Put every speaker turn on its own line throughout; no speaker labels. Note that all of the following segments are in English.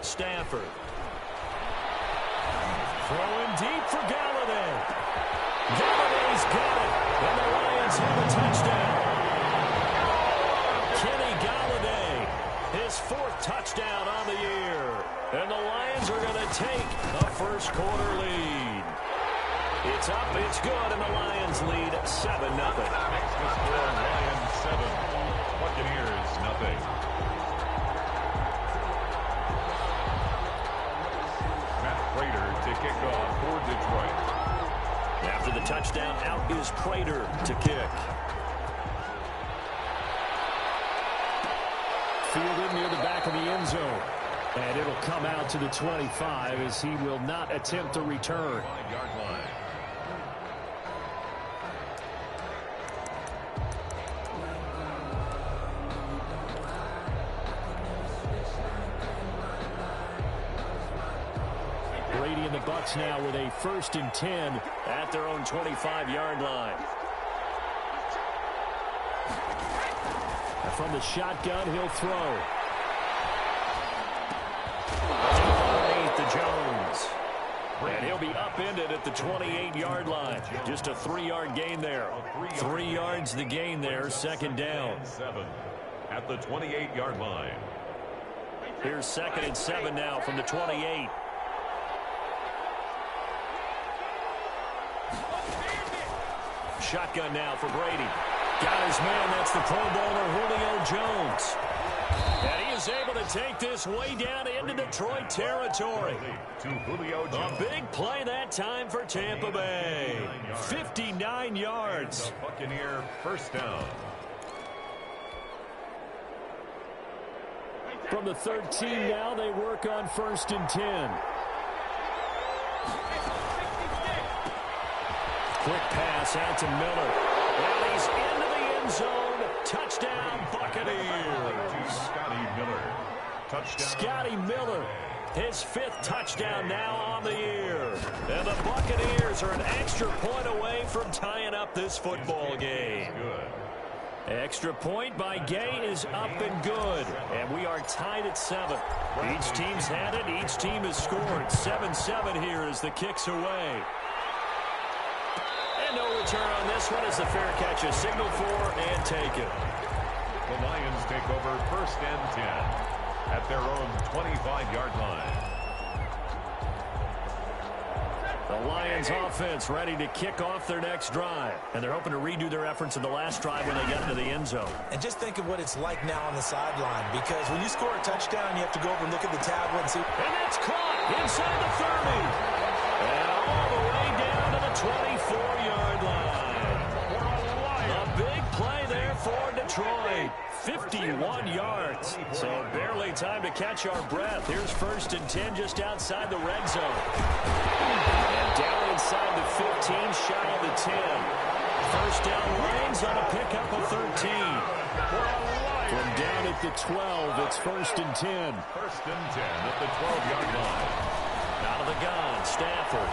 Stafford. Throwing deep for Galladay. Galladay's got it. And the Lions have a touchdown. Kenny Galladay, his 4th touchdown on the year. And the Lions are going to take a first-quarter lead. It's up, it's good, and the Lions lead 7-0.
Makes the score Lions 7, Buccaneers nothing. Matt Prater to kick off for Detroit.
After the touchdown, out is Prater to kick. Fielded near the back of the end zone. And it'll come out to the 25 as he will not attempt a return.
5-yard line.
Brady and the Bucs now with a 1st and 10 at their own 25-yard line. And from the shotgun, he'll throw. Underneath to Jones. And he'll be upended at the 28-yard line. Just a 3-yard gain there. 3 yards the gain there, 2nd down.
7 at the 28-yard line.
Here's 2nd and 7 now from the 28. Shotgun now for Brady. Got his man. That's the Pro Bowler Julio Jones. And he is able to take this way down into Detroit territory.
To Julio Jones.
A big play that time for Tampa Bay. 59 yards.
The Buccaneer first down.
From the 13 now, they work on 1st and 10. Quick pass out to Miller. And he's into the end zone. Touchdown, Buccaneers.
Scotty Miller. Touchdown.
Scotty Miller, his 5th touchdown now on the year. And the Buccaneers are an extra point away from tying up this football game.
Good.
Extra point by Gay is up and good. And we are tied at 7. Each team's had it. Each team has scored. 7-7 here as the kick's away. No return on this one as the fair catch is signaled for and taken.
The Lions take over 1st and 10 at their own 25-yard line.
The Lions offense ready to kick off their next drive. And they're hoping to redo their efforts in the last drive when they got into the end zone.
And just think of what it's like now on the sideline. Because when you score a touchdown, you have to go over and look at the tablet and see.
And that's caught inside the 30. And all the way down to the 24-yard line. A big play there for Detroit. 51 yards. So barely time to catch our breath. Here's 1st and 10 just outside the red zone. And down inside the 15, shy of the 10. First down Lions on a pickup of 13. From down at the 12, it's 1st and 10.
1st and 10 at the 12-yard line.
Out of the gun, Stafford.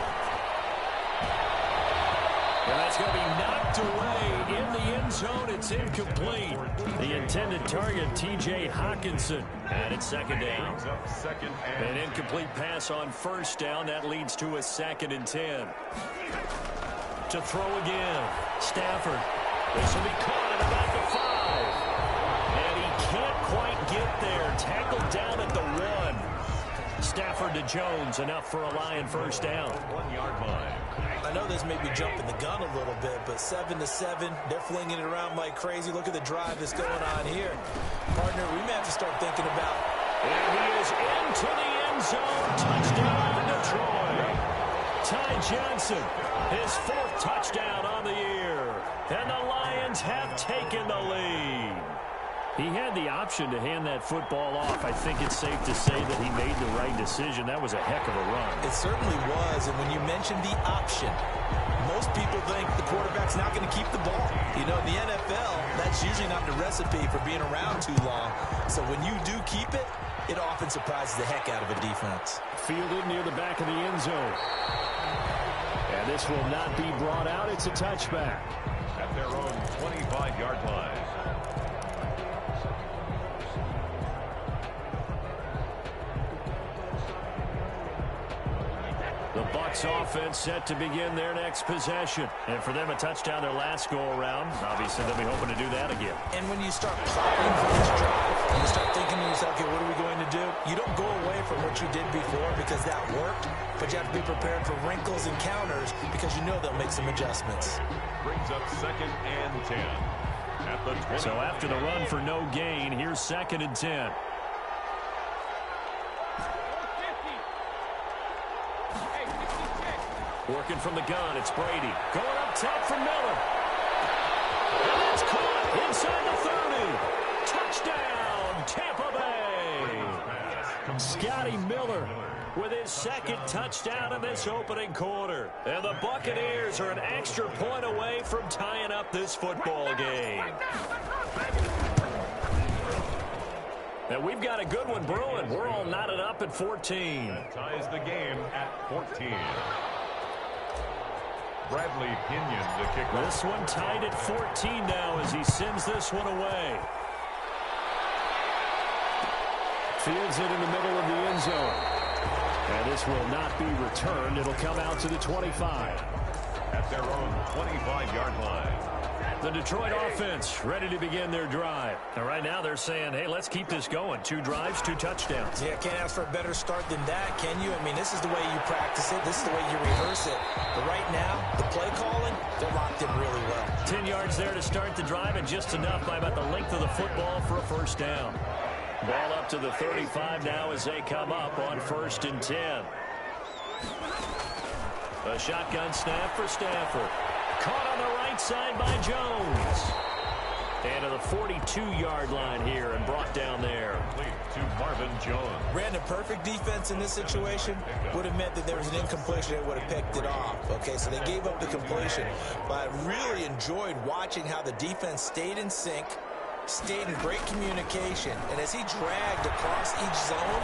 And that's going to be knocked away in the end zone. It's incomplete. The intended target, T.J. Hawkinson. And it's 2nd down. An incomplete pass on 1st down. That leads to a 2nd and 10. To throw again. Stafford. This will be caught at about the 5. And he can't quite get there. Tackled down at the 1. Stafford to Jones. Enough for a Lion first down.
1-yard line.
I know this may be jumping the gun a little bit, but 7-7, they're flinging it around like crazy. Look at the drive that's going on here. Partner, we may have to start thinking about.
And he is into the end zone. Touchdown, Detroit. Ty Johnson, his 4th touchdown on the year. And the Lions have taken the lead. He had the option to hand that football off. I think it's safe to say that he made the right decision. That was a heck of a run.
It certainly was, and when you mentioned the option, most people think the quarterback's not going to keep the ball. You know, in the NFL, that's usually not the recipe for being around too long. So when you do keep it, it often surprises the heck out of a defense.
Fielded near the back of the end zone. And this will not be brought out. It's a touchback.
At their own 25-yard line.
Bucs offense set to begin their next possession. And for them, a touchdown their last go-around. Obviously, they'll be hoping to do that again.
And when you start plotting for this drive, and you start thinking to yourself, okay, what are we going to do? You don't go away from what you did before because that worked, but you have to be prepared for wrinkles and counters because you know they'll make some adjustments.
Brings up 2nd and 10. At the 20.
So after the run for no gain, here's 2nd and 10. Working from the gun, it's Brady. Going up top for Miller. And that's caught inside the 30. Touchdown, Tampa Bay. Scotty Miller with his 2nd touchdown in this opening quarter. And the Buccaneers are an extra point away from tying up this football game. And we've got a good one brewing. We're all knotted up at 14.
That ties the game at 14. Bradley Pinion, the kicker.
This one tied at 14 now as he sends this one away. Fields it in the middle of the end zone. And this will not be returned. It'll come out to the 25.
At their own 25-yard line.
The Detroit offense ready to begin their drive. And right now they're saying, hey, let's keep this going. 2 drives, 2 touchdowns.
Yeah, can't ask for a better start than that, can you? I mean, this is the way you practice it. This is the way you rehearse it. But right now, the play calling, they're locked in really well.
10 yards there to start the drive, and just enough by about the length of the football for a first down. Ball up to the 35 now as they come up on 1st and 10. A shotgun snap for Stafford. Caught on the right side by Jones. And to the 42-yard line here and brought down there.
To Marvin Jones.
Ran a perfect defense in this situation. Would have meant that there was an incompletion that would have picked it off. Okay, so they gave up the completion. But I really enjoyed watching how the defense stayed in sync, stayed in great communication. And as he dragged across each zone,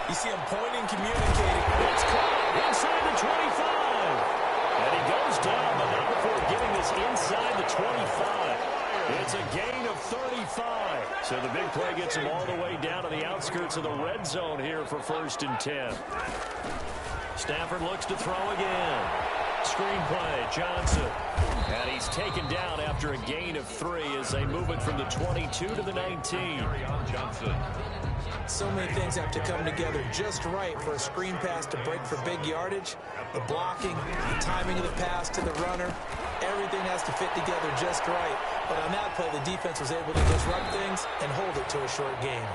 you see him pointing, communicating.
It's caught inside the 25. And he goes down, but not before getting this inside the 25. It's a gain of 35. So the big play gets him all the way down to the outskirts of the red zone here for 1st and 10. Stafford looks to throw again. Screenplay, Johnson. And he's taken down after a gain of 3 as they move it from the 22 to the 19.
Johnson.
So many things have to come together just right for a screen pass to break for big yardage. The blocking, the timing of the pass to the runner, everything has to fit together just right. But on that play, the defense was able to disrupt things and hold it to a short game.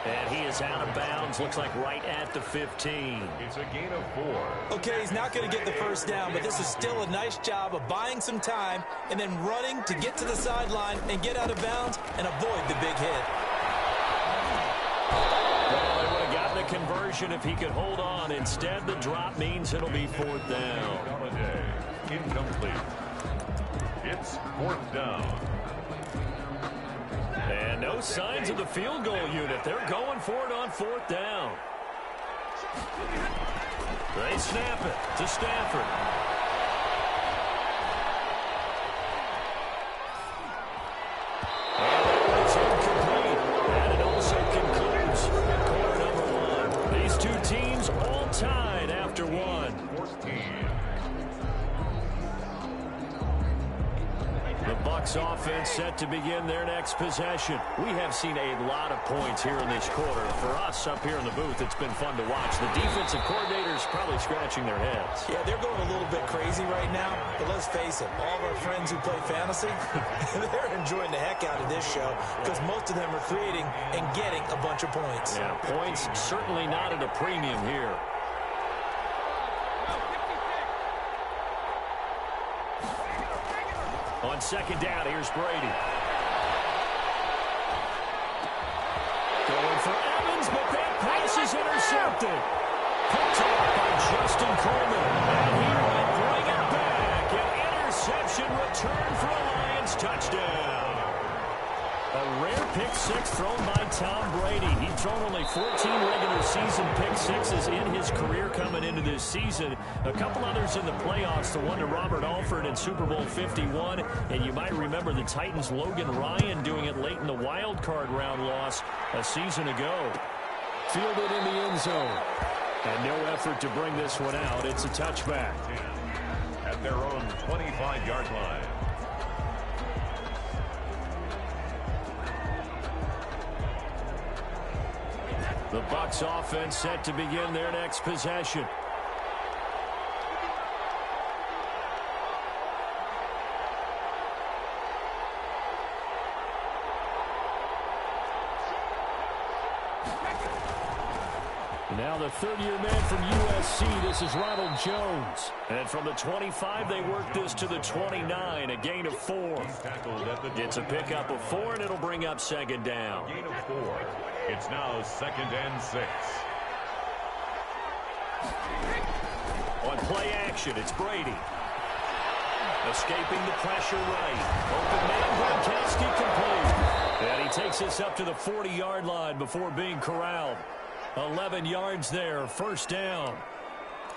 And he is out of bounds, looks like right at the 15.
It's a gain of 4.
Okay, he's not going to get the first down, but this is still a nice job of buying some time and then running to get to the sideline and get out of bounds and avoid the big hit.
Well, they would have gotten a conversion if he could hold on. Instead, the drop means it'll be 4th down.
Holiday, incomplete. It's 4th down.
And no signs of the field goal unit. They're going for it on 4th down. They snap it to Stafford. And it's incomplete. And it also concludes quarter number 1. These two teams all tied after 1.
14.
The Bucs offense set to begin their next possession. We have seen a lot of points here in this quarter. For us up here in the booth, it's been fun to watch. The defensive coordinators probably scratching their heads.
Yeah, they're going a little bit crazy right now, but let's face it, all of our friends who play fantasy, they're enjoying the heck out of this show because most of them are creating and getting a bunch of points.
Yeah, points certainly not at a premium here. On 2nd down, here's Brady. Going for Evans, but that pass is intercepted. Picked off by Justin Coleman. And he will bring it back. An interception return for a Lions touchdown. A rare pick 6 thrown by Tom Brady. He'd thrown only 14 regular season pick 6s in his career coming into this season. A couple others in the playoffs, the one to Robert Alford in Super Bowl 51. And you might remember the Titans' Logan Ryan doing it late in the wild card round loss a season ago. Fielded in the end zone. And no effort to bring this one out. It's a touchback.
At their own 25-yard line.
The Bucs offense set to begin their next possession. Now the third-year man from USC, this is Ronald Jones. And from the 25, they work this to the 29, a gain of 4. It's a pickup of 4, and it'll bring up second down.
Gain of 4. It's now 2nd and 6.
On play action, it's Brady. Escaping the pressure right. Open man, Gronkowski complete. And he takes this up to the 40-yard line before being corralled. 11 yards there, first down.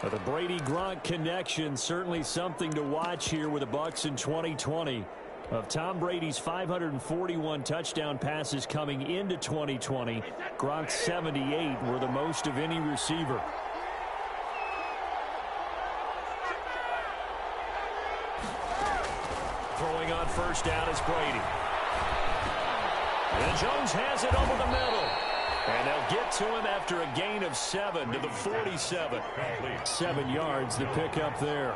The Brady-Gronk connection, certainly something to watch here with the Bucs in 2020. Of Tom Brady's 541 touchdown passes coming into 2020, Gronk's 78 were the most of any receiver. Throwing on first down is Brady. And Jones has it over the middle. And they'll get to him after a gain of 7 to the 47. 7 yards, the pickup there.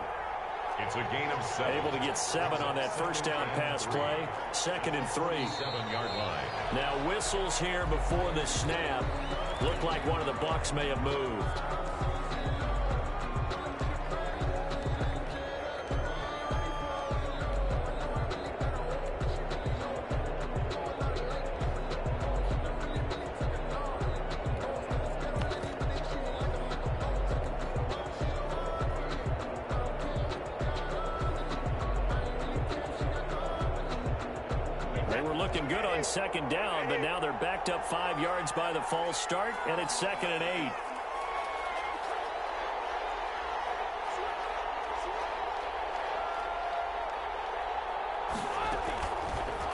It's a gain of 7.
Able to get 7 on that first down pass play. 2nd and 3.
7-yard line.
Now whistles here before the snap. Looked like one of the Bucs may have moved. Good on second down, but now they're backed up 5 yards by the false start, and it's 2nd and 8.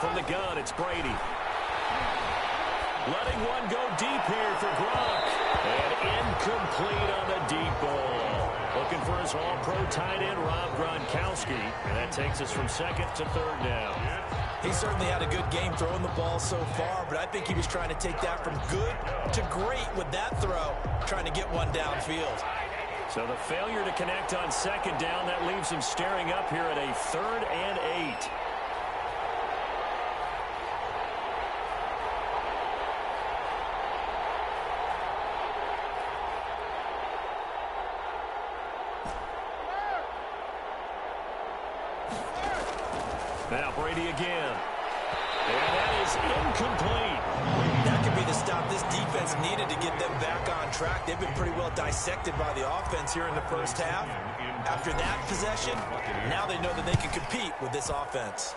From the gun, it's Brady. Letting one go deep here for Gronk. And incomplete on the deep ball. Looking for his all-pro tight end, Rob Gronkowski. And that takes us from 2nd to 3rd down.
He certainly had a good game throwing the ball so far, but I think he was trying to take that from good to great with that throw, trying to get one downfield.
So the failure to connect on 2nd down, that leaves him staring up here at a 3rd and 8. Now Brady again. And that is incomplete.
That could be the stop this defense needed to get them back on track. They've been pretty well dissected by the offense here in the first half. After that possession, now they know that they can compete with this offense.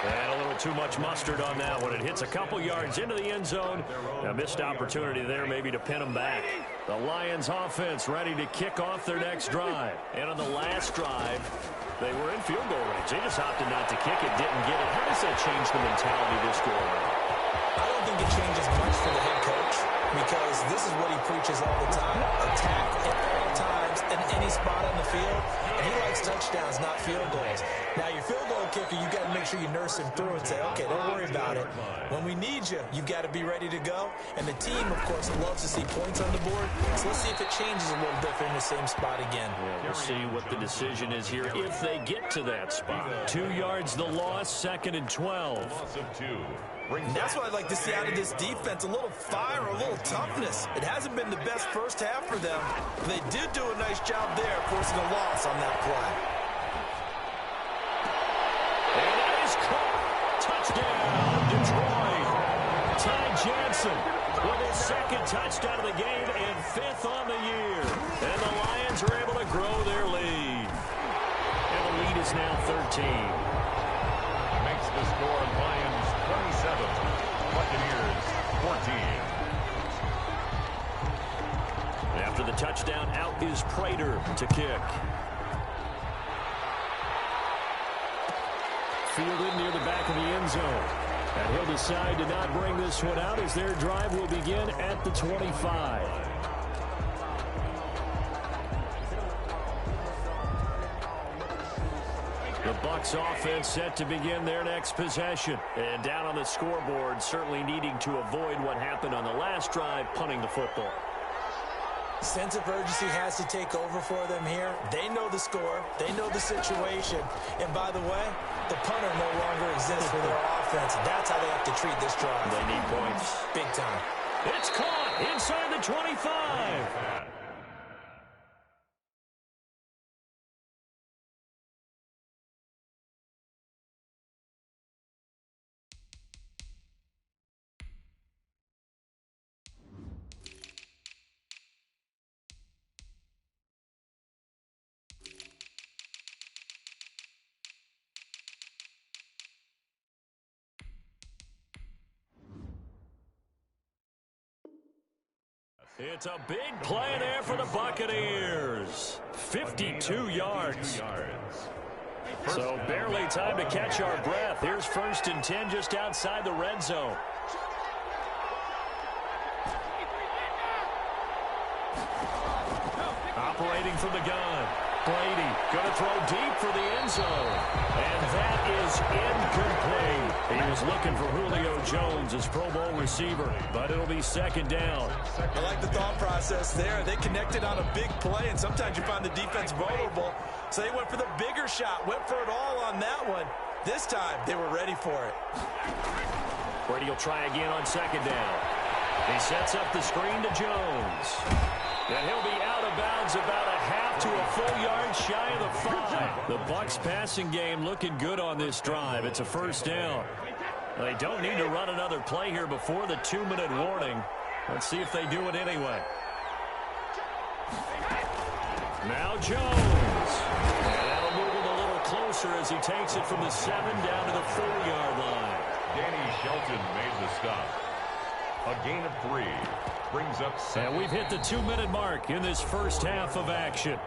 And a little too much mustard on that one. It hits a couple yards into the end zone. A missed opportunity there maybe to pin them back. The Lions offense ready to kick off their next drive. And on the last drive, they were in field goal range. They just opted not to kick it, didn't get it. How does that change the mentality this go around?
I don't think it changes much for the head coach because this is what he preaches all the time. Attack at all times in any spot on the field. And he likes touchdowns, not field goals. Now, your field goal kicker, you got to make sure you nurse him through and say, okay, don't worry about it. When we need you, you got to be ready to go. And the team, of course, loves to see points on the board. So let's see if it changes a little different in the same spot again.
Yeah, we'll see what the decision is here if they get to that spot. 2 yards the loss, 2nd and 12.
Loss of 2.
And that's what I'd like to see out of this defense, a little fire, a little toughness. It hasn't been the best first half for them. They did do a nice job there, forcing a loss on that play.
And that is caught. Touchdown, Detroit. Ty Johnson with his 2nd touchdown of the game and 5th on the year. And the Lions are able to grow their lead. And the lead is now 13.
Makes the score Lions 27, Buccaneers 14.
After the touchdown, out is Prater to kick. Fielded near the back of the end zone. And he'll decide to not bring this one out as their drive will begin at the 25. The Bucs offense set to begin their next possession. And down on the scoreboard, certainly needing to avoid what happened on the last drive, punting the football.
Sense of urgency has to take over for them here. They know the score. They know the situation. And by the way, the punter no longer exists for their offense. That's how they have to treat this drive.
They need points.
Big time.
It's caught inside the 25. It's a big play there for the Buccaneers. 52 yards. So barely time to catch our breath. Here's 1st and 10 just outside the red zone. Operating from the gun. Brady going to throw deep for the end zone. And that is incomplete. He was looking for Julio Jones as Pro Bowl receiver, but it'll be 2nd down.
I like the thought process there. They connected on a big play, and sometimes you find the defense vulnerable. So they went for the bigger shot, went for it all on that one. This time, they were ready for it.
Brady will try again on 2nd down. He sets up the screen to Jones. And he'll be out of bounds about a half to a full yard shy of the 5. The Bucs passing game looking good on this drive. It's a 1st down. They don't need to run another play here before the 2-minute warning. Let's see if they do it anyway. Now Jones. And that'll move him a little closer as he takes it from the 7 down to the 4-yard line.
Danny Shelton made the stop. A gain of 3. Brings up 7.
And we've hit the 2-minute mark in this first half of action.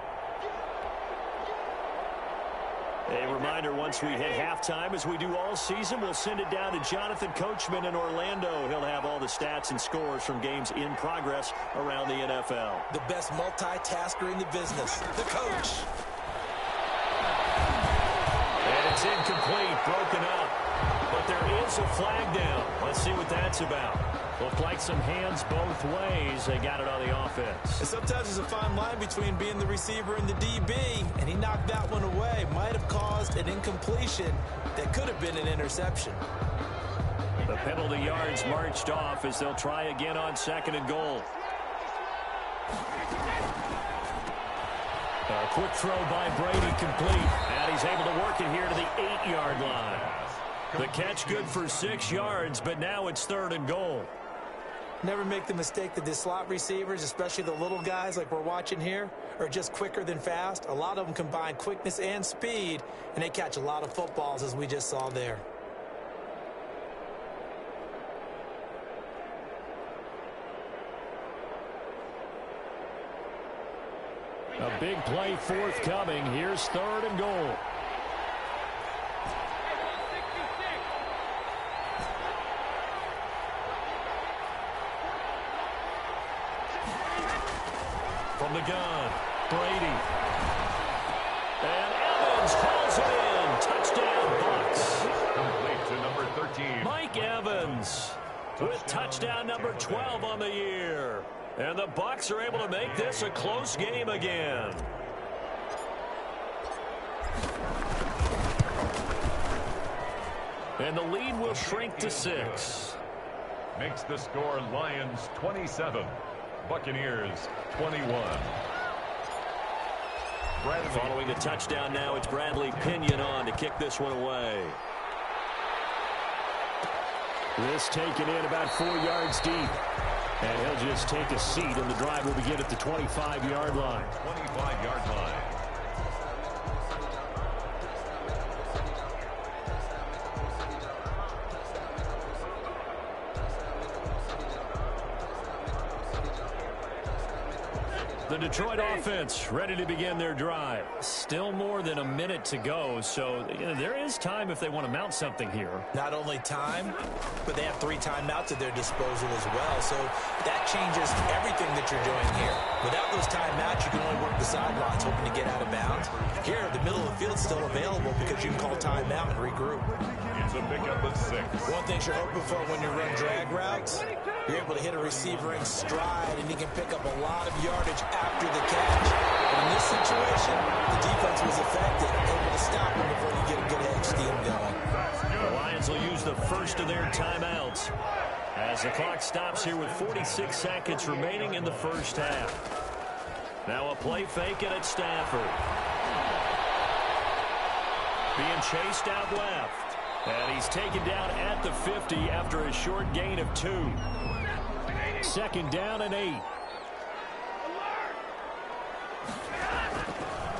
A reminder, once we hit halftime, as we do all season, we'll send it down to Jonathan Coachman in Orlando. He'll have all the stats and scores from games in progress around the NFL.
The best multitasker in the business, the coach.
And it's incomplete, broken up. But there is a flag down. Let's see what that's about. Looked like some hands both ways. They got it on the offense.
And sometimes there's a fine line between being the receiver and the DB, and he knocked that one away. Might have caused an incompletion that could have been an interception.
The penalty yards marched off as they'll try again on 2nd and goal. A quick throw by Brady complete. And he's able to work it here to the 8-yard line. The catch good for 6 yards, but now it's 3rd and goal.
Never make the mistake that the slot receivers, especially the little guys like we're watching here, are just quicker than fast. A lot of them combine quickness and speed, and they catch a lot of footballs, as we just saw there.
A big play forthcoming. Here's 3rd and goal. From the gun, Brady. And Evans calls it in. Touchdown, Bucs.
Complete to number 13.
Mike Evans with touchdown number 12 on the year. And the Bucs are able to make this a close game again. And the lead will shrink to 6.
Makes the score Lions 27. Buccaneers 21.
Following a touchdown now, it's Bradley Pinion on to kick this one away. This taken in about 4 yards deep. And he'll just take a seat, and the drive will begin at the 25-yard line.
25-yard line.
The Detroit offense ready to begin their drive. Still more than a minute to go, so there is time if they want to mount something here.
Not only time, but they have 3 timeouts at their disposal as well, so that changes everything that you're doing here. Without those timeouts, you can only work the sidelines, hoping to get out of bounds. Here, the middle of the field's still available because you can call timeout and regroup.
It's a pickup of 6.
One thing you're hoping for when you run drag routes, you're able to hit a receiver in stride, and he can pick up a lot of yardage after the catch. But in this situation, the defense was effective, able to stop him before you get a good edge steam going.
The Lions will use the first of their timeouts as the clock stops here with 46 seconds remaining in the first half. Now a play fake it at Stafford. Being chased out left. And he's taken down at the 50 after a short gain of 2. 2nd down and 8.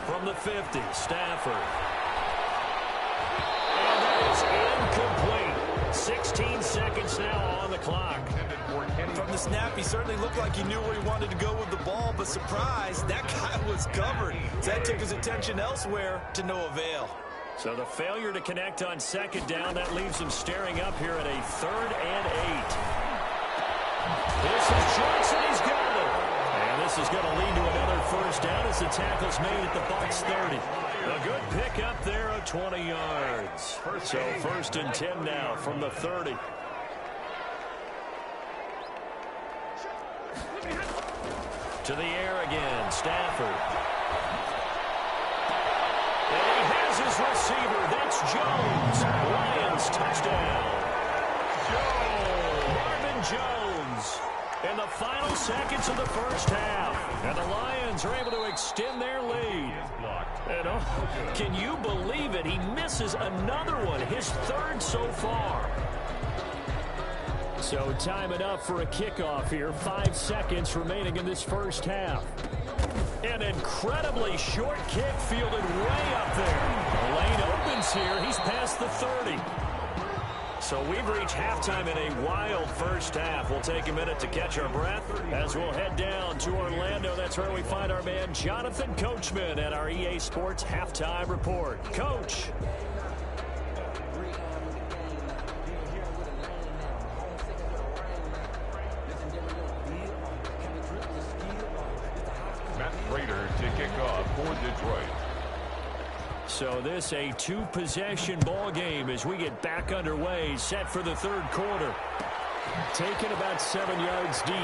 From the 50, Stafford. And that is incomplete. 16 seconds now on the clock.
From the snap, he certainly looked like he knew where he wanted to go with the ball, but surprise, that guy was covered. So that took his attention elsewhere to no avail.
So the failure to connect on 2nd down, that leaves him staring up here at a 3rd and 8. This is Johnson, he's got it. And this is going to lead to another first down as the tackle's made at the Bucs 30. A good pickup there of 20 yards. So 1st and 10 now from the 30. To the air again, Stafford. His receiver, that's Jones. Lions touchdown. Marvin Jones in the final seconds of the first half. And the Lions are able to extend their lead. And can you believe it? He misses another one, his 3rd so far. So time enough for a kickoff here. 5 seconds remaining in this first half. An incredibly short kick fielded way up there. The lane opens here. He's past the 30. So we've reached halftime in a wild first half. We'll take a minute to catch our breath as we'll head down to Orlando. That's where we find our man Jonathan Coachman at our EA Sports Halftime Report. Coach.
To kick off for Detroit.
So this a 2-possession ball game as we get back underway, set for the 3rd quarter. Taken about 7 yards deep.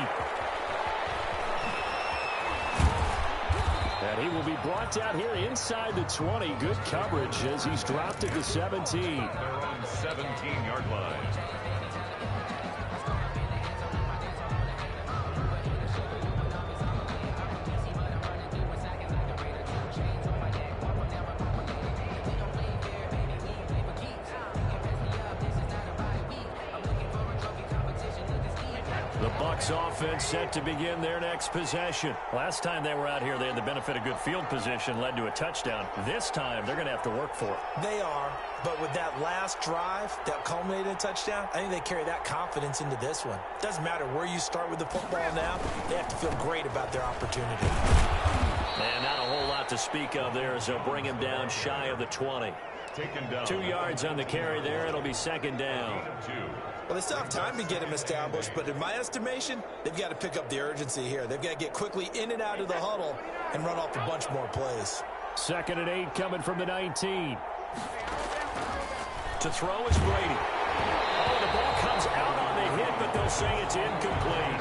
And he will be brought down here inside the 20. Good coverage as he's dropped at the 17.
They're on 17-yard line.
Offense set to begin their next possession. Last time they were out here, they had the benefit of good field position, led to a touchdown. This time, they're going to have to work for it.
They are, but with that last drive that culminated in a touchdown, I think they carry that confidence into this one. Doesn't matter where you start with the football now, they have to feel great about their opportunity.
And not a whole lot to speak of there as they'll bring him down shy of the 20.
Taken down.
2 yards on the carry there. It'll be 2nd down.
Well, they still have time to get him established, but in my estimation, they've got to pick up the urgency here. They've got to get quickly in and out of the huddle and run off a bunch more plays.
2nd and 8 coming from the 19. To throw is Brady. Oh, the ball comes out on the hit, but they'll say it's incomplete.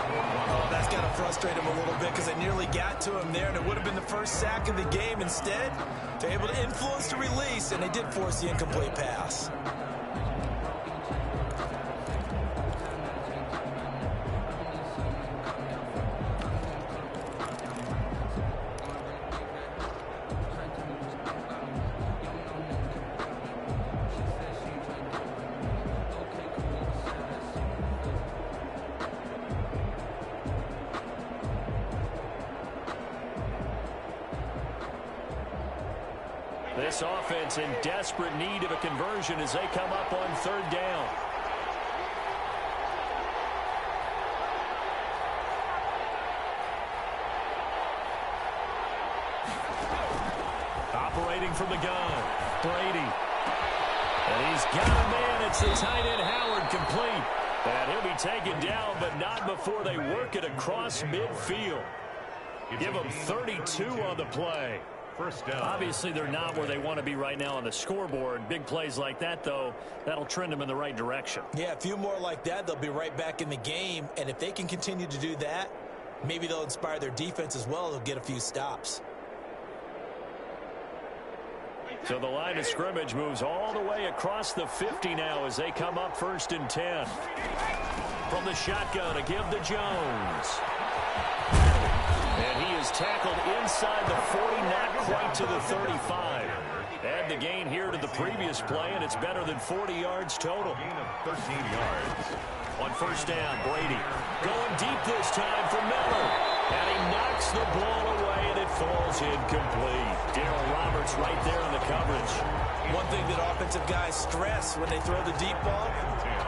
Oh, that's got to frustrate him a little bit because they nearly got to him there, and it would have been the first sack of the game. Instead, they're able to influence the release, and they did force the incomplete pass.
This offense in desperate need of a conversion as they come up on 3rd down. operating from the gun. Brady. And he's got a man. It's the tight end Howard complete. And he'll be taken down, but not before they work it across midfield. Give them 32 on the play.
First down.
Obviously, they're not where they want to be right now on the scoreboard. Big plays like that, though, that'll trend them in the right direction.
Yeah, a few more like that, they'll be right back in the game. And if they can continue to do that, maybe they'll inspire their defense as well. They'll get a few stops.
So the line of scrimmage moves all the way across the 50 now as they come up 1st and 10. From the shotgun, a give to Jones. And he is tackled inside the 40, not quite to the 35. Add the gain here to the previous play, and it's better than 40 yards total.
Gain of 13 yards.
On 1st down, Brady going deep this time for Miller. And he knocks the ball away, and it falls incomplete. Darrell Roberts right there in the coverage.
One thing that offensive guys stress when they throw the deep ball,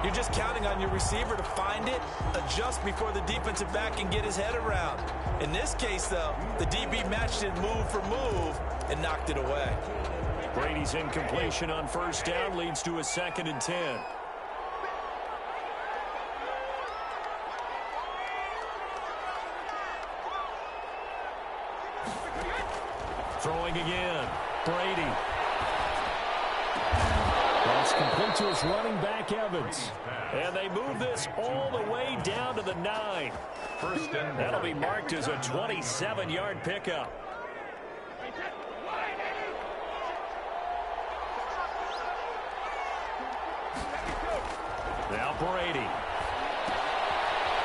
you're just counting on your receiver to find it, adjust before the defensive back can get his head around. In this case, though, the DB matched it move for move and knocked it away.
Brady's incompletion on 1st down leads to a 2nd and 10. Throwing again. Brady. That's complete to his running back, Evans. And they move this all the way down to the 9. That'll be marked as a 27-yard pickup. Now Brady.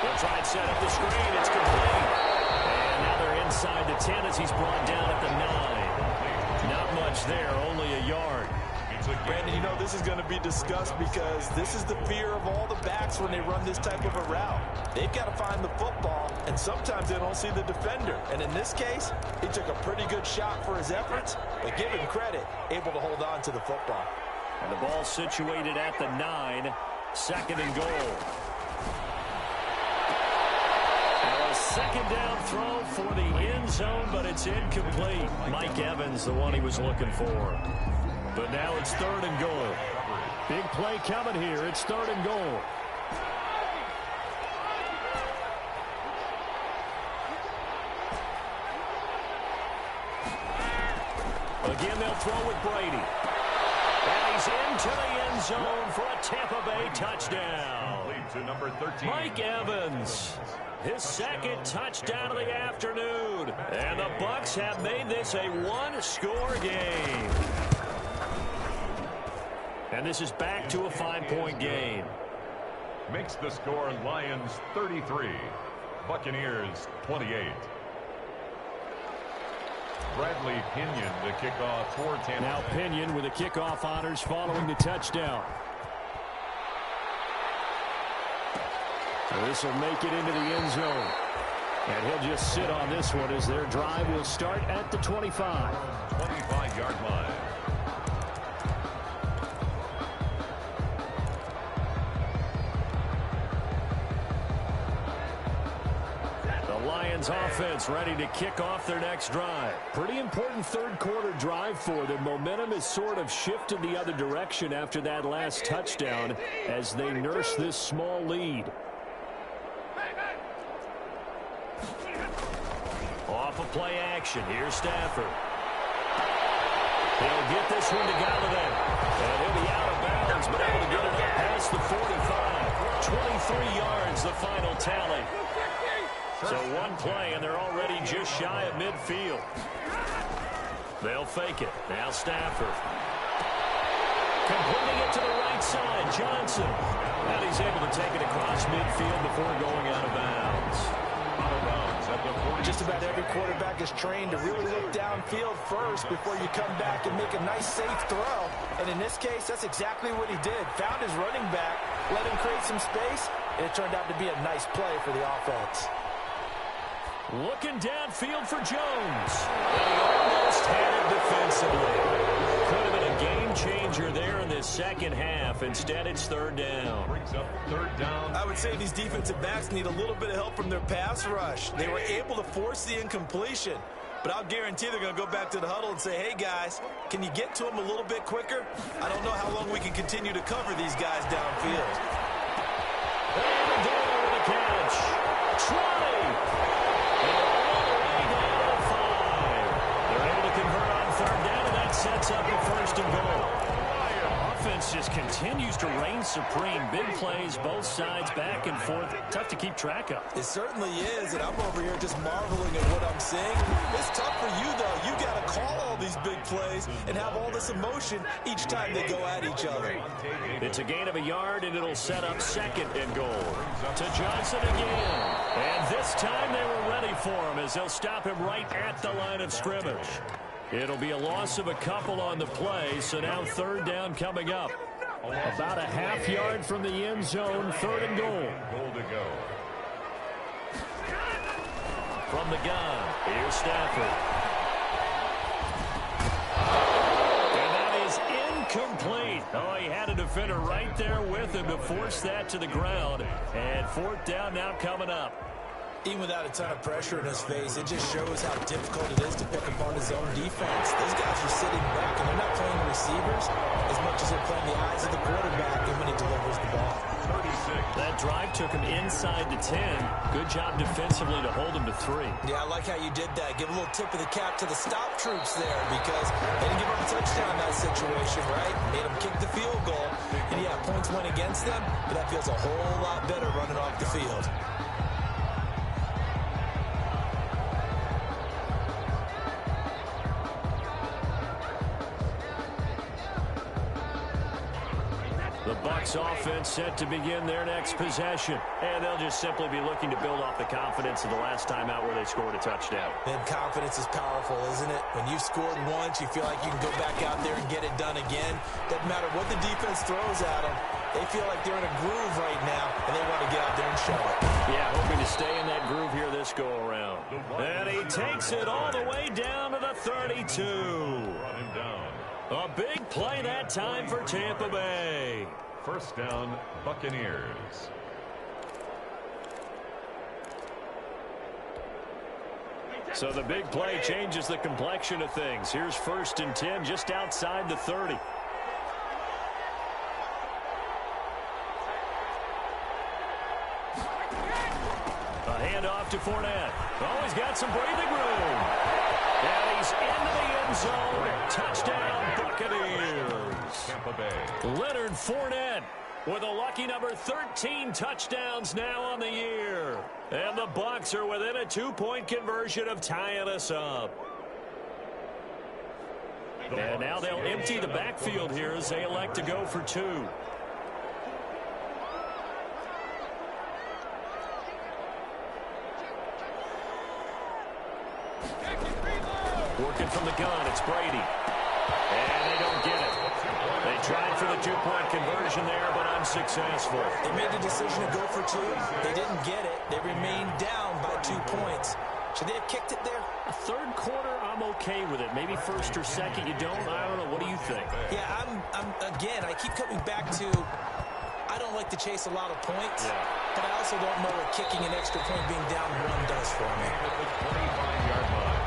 They'll try and set up the screen. It's complete. And now they're inside the 10 as he's brought down at the 9. Not much there, only a yard.
Brandon, you know this is going to be discussed because this is the fear of all the backs when they run this type of a route. They've got to find the football, and sometimes they don't see the defender. And in this case, he took a pretty good shot for his efforts, but give him credit, able to hold on to the football.
And the ball situated at the 9, 2nd and goal. Now a 2nd down throw for the end zone, but it's incomplete. Mike Evans, the one he was looking for. But now it's 3rd and goal. Big play coming here. It's 3rd and goal. Again, they'll throw with Brady. And he's into the end zone for a Tampa Bay touchdown.
To number 13.
Mike Evans, his 2nd touchdown of the afternoon. And the Bucs have made this a one-score game. And this is back to a 5-point game.
Makes the score Lions 33, Buccaneers 28. Bradley Pinion to kick off for Tampa.
Now Pinion with the kickoff honors following the touchdown. So this will make it into the end zone. And he'll just sit on this one as their drive will start at the 25.
25-yard line.
Lions offense ready to kick off their next drive. Pretty important 3rd quarter drive for them. Momentum has sort of shifted the other direction after that last touchdown as they nurse this small lead. Off of play action. Here's Stafford. He'll get this one to Galladay. And he'll be out of bounds, but able to get it up past the 45. 23 yards, the final tally. So one play, and they're already just shy of midfield. They'll fake it. Now Stafford. Completing it to the right side, Johnson. And he's able to take it across midfield before going out of bounds.
Out of bounds at the 40.
Just about every quarterback is trained to really look downfield first before you come back and make a nice, safe throw. And in this case, that's exactly what he did. Found his running back, let him create some space, and it turned out to be a nice play for the offense.
Looking downfield for Jones. And he almost had it defensively. Could have been a game changer there in this second half. Instead, it's 3rd down.
Brings up 3rd down.
I would say these defensive backs need a little bit of help from their pass rush. They were able to force the incompletion, but I'll guarantee they're going to go back to the huddle and say, hey, guys, can you get to them a little bit quicker? I don't know how long we can continue to cover these guys downfield.
And Dale with a catch. 20. And all the way down to 5. They're able to convert on third down, and that sets up the first and goal. Offense just continues to reign supreme. Big plays, both sides, back and forth. Tough to keep track of.
It certainly is, and I'm over here just marveling at what I'm seeing. It's tough for you, though. You got to call all these big plays and have all this emotion each time they go at each other.
It's a gain of a yard, and it'll set up second and goal. To Johnson again. And this time they were ready for him as they'll stop him right at the line of scrimmage. It'll be a loss of a couple on the play, so now third down coming up. About a half yard from the end zone, third and goal.
Goal to go.
From the gun, here's Stafford. And that is incomplete. Oh, he had a defender right there with him to force that to the ground. And fourth down now coming up.
Even without a ton of pressure in his face, it just shows how difficult it is to pick apart his own defense. Those guys are sitting back, and they're not playing the receivers as much as they're playing the eyes of the quarterback and when he delivers the ball.
36.
That drive took him inside the 10. Good job defensively to hold him to 3.
Yeah, I like how you did that. Give a little tip of the cap to the stop troops there because they didn't give up a touchdown in that situation, right? Made them kick the field goal. And, yeah, points went against them, but that feels a whole lot better running off the field.
The Bucs offense set to begin their next possession. And they'll just simply be looking to build off the confidence of the last time out where they scored a touchdown.
And confidence is powerful, isn't it? When you've scored once, you feel like you can go back out there and get it done again. Doesn't matter what the defense throws at them. They feel like they're in a groove right now, and they want to get out there and show it.
Yeah, hoping to stay in that groove here this go-around. And he takes it all the way down to the 32.
Brought him down.
A big play that time for Tampa Bay.
First down, Buccaneers.
So the big play changes the complexion of things. Here's first and 10 just outside the 30. A handoff to Fournette. Oh, he's got some breathing room. And he's into the end zone. Touchdown, Buccaneers.
Tampa Bay.
Leonard Fournette with a lucky number 13 touchdowns now on the year. And the Bucs are within a 2-point conversion of tying us up. And now they'll empty the backfield here as they elect to go for 2. Working from the gun, it's Brady. And they don't get it. They tried for the 2-point conversion there, but unsuccessful.
They made the decision to go for 2. They didn't get it. They remained down by 2 points. Should they have kicked it there?
A third quarter, I'm okay with it. Maybe first or second, you don't. I don't know. What do you think?
Yeah, again, I keep coming back to I don't like to chase a lot of points, but I also don't know what kicking an extra point being down 1 does for me.
At the 25-yard line.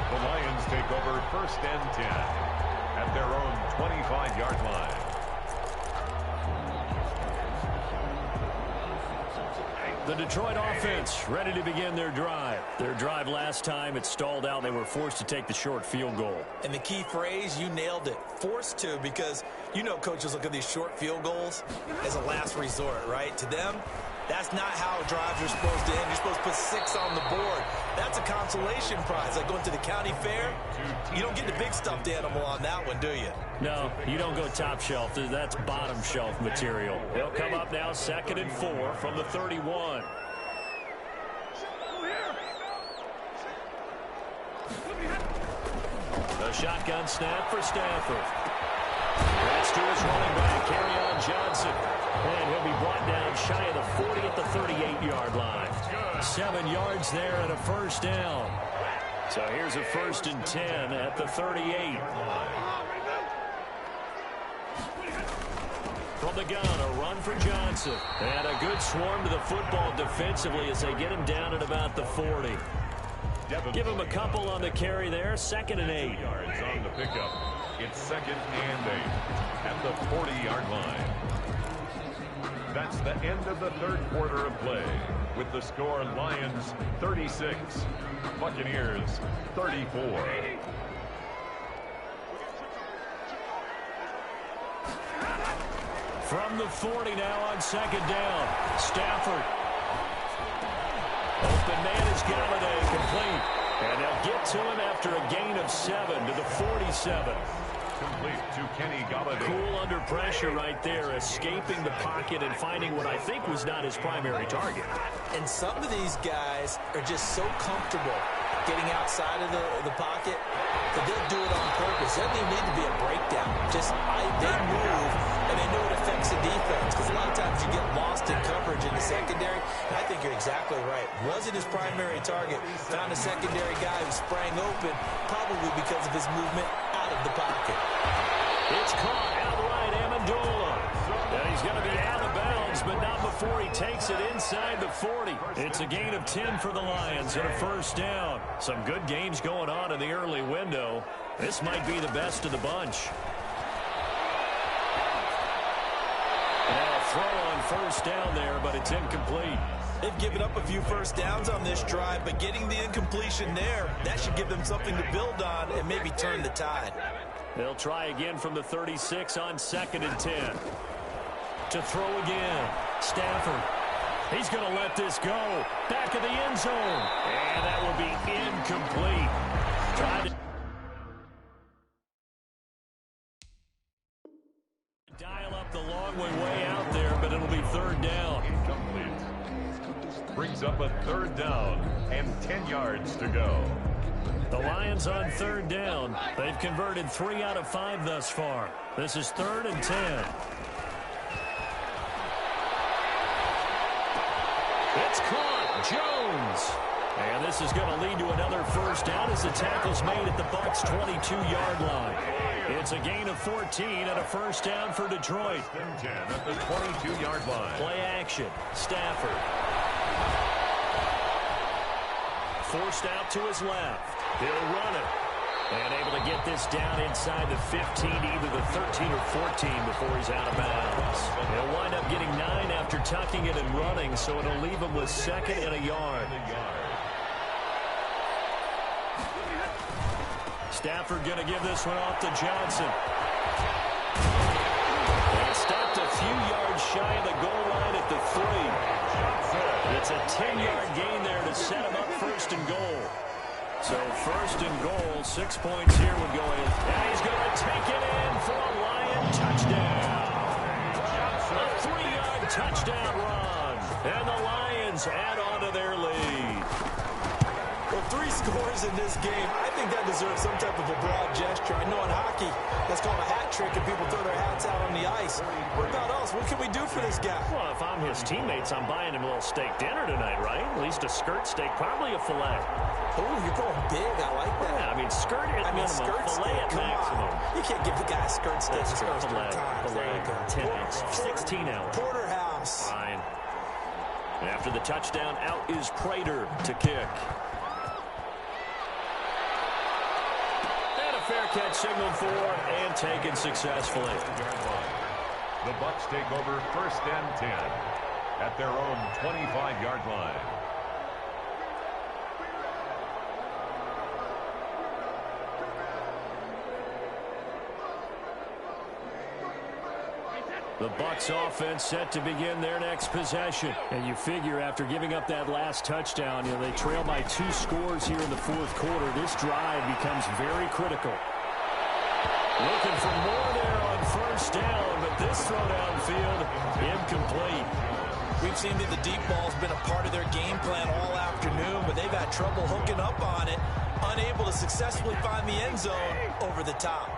The Lions take over first and 10 at their own 25-yard line.
The Detroit offense ready to begin their drive. Their drive last time, it stalled out. They were forced to take the short field goal.
And the key phrase, you nailed it. Forced to, because you know coaches look at these short field goals as a last resort, right? To them, that's not how drives are supposed to end. You're supposed to put 6 on the board. That's a consolation prize. Like going to the county fair, you don't get the big stuffed animal on that one, do you?
No, you don't go top shelf. That's bottom shelf material. They'll come up now 2nd and 4 from the 31. The shotgun snap for Stafford. That's to his running back, Kerryon Johnson. And he'll be brought down shy of the 40 at the 38-yard line. 7 yards there and a first down. So here's a first and 10 at the 38. From the gun, a run for Johnson. And a good swarm to the football defensively as they get him down at about the 40. Give him a couple on the carry there. 2nd and 8.
Yards on the pickup. It's 2nd and 8 at the 40-yard line. That's the end of the third quarter of play. With the score, Lions 36, Buccaneers 34.
From the 40 now on 2nd down. Stafford. Open man is Galladay, complete. And they'll get to him after a gain of 7 to the 47.
Complete to Kenny Galladay.
Cool under pressure right there, escaping the pocket and finding what I think was not his primary target.
And some of these guys are just so comfortable getting outside of the pocket that they'll do it on purpose. There doesn't even need to be a breakdown. Just they move, and they know it affects the defense. Because a lot of times you get lost in coverage in the secondary. And I think you're exactly right. Wasn't his primary target. Found a secondary guy who sprang open, probably because of his movement out of the pocket.
It's caught outright, Amendola. And he's going to be out of bounds, but not before he takes it inside the 40. It's a gain of 10 for the Lions and a 1st down. Some good games going on in the early window. This might be the best of the bunch. Now a throw on 1st down there, but it's incomplete.
They've given up a few 1st downs on this drive, but getting the incompletion there, that should give them something to build on and maybe turn the tide.
They'll try again from the 36 on 2nd and 10. To throw again. Stafford. He's going to let this go. Back of the end zone. And that will be incomplete. Tried to dial up the long way out there, but it'll be 3rd down.
Incomplete. Brings up a 3rd down and 10 yards to go.
The Lions on 3rd down. They've converted 3 out of 5 thus far. This is 3rd and 10. It's caught. Jones. And this is going to lead to another 1st down as the tackle's made at the Bucs' 22-yard line. It's a gain of 14 and a 1st down for Detroit.
10 at the 22-yard line.
Play action. Stafford. Forced out to his left. He'll run it. And able to get this down inside the 15, either the 13 or 14 before he's out of bounds. He'll wind up getting 9 after tucking it and running, so it'll leave him with 2nd and a yard. Stafford going to give this one off to Johnson. And stopped a few yards shy of the goal line at the 3. It's a 10-yard gain there to set him up 1st and goal. So 1st and goal, 6 points here would go in. And he's going to take it in for a Lion touchdown. A 3-yard touchdown run. And the Lions add on to their lead.
Well, 3 scores in this game. I think that deserves some type of a broad gesture. I know in hockey, that's called a hat trick, and people throw their hats out on the ice. What about us? What can we do for this guy?
Well, if I'm his teammates, I'm buying him a little steak dinner tonight, right? At least a skirt steak, probably a filet.
Oh, you're going big. I like that.
Yeah, I mean, skirt at minimum,
skirt
filet
steak,
at maximum.
You can't give the guy a skirt steak.
That's true.
Filet,
Filet, 10 ounce, 16 ounce.
Porterhouse.
Fine. After the touchdown, out is Prater to kick. And a fair catch signaled for and taken successfully.
The Bucs take over 1st and 10 at their own 25-yard line.
The Bucs offense set to begin their next possession. And you figure after giving up that last touchdown, they trail by 2 scores here in the 4th quarter. This drive becomes very critical. Looking for more there on 1st down, but this throw downfield, incomplete.
We've seen that the deep ball's been a part of their game plan all afternoon, but they've had trouble hooking up on it, unable to successfully find the end zone over the top.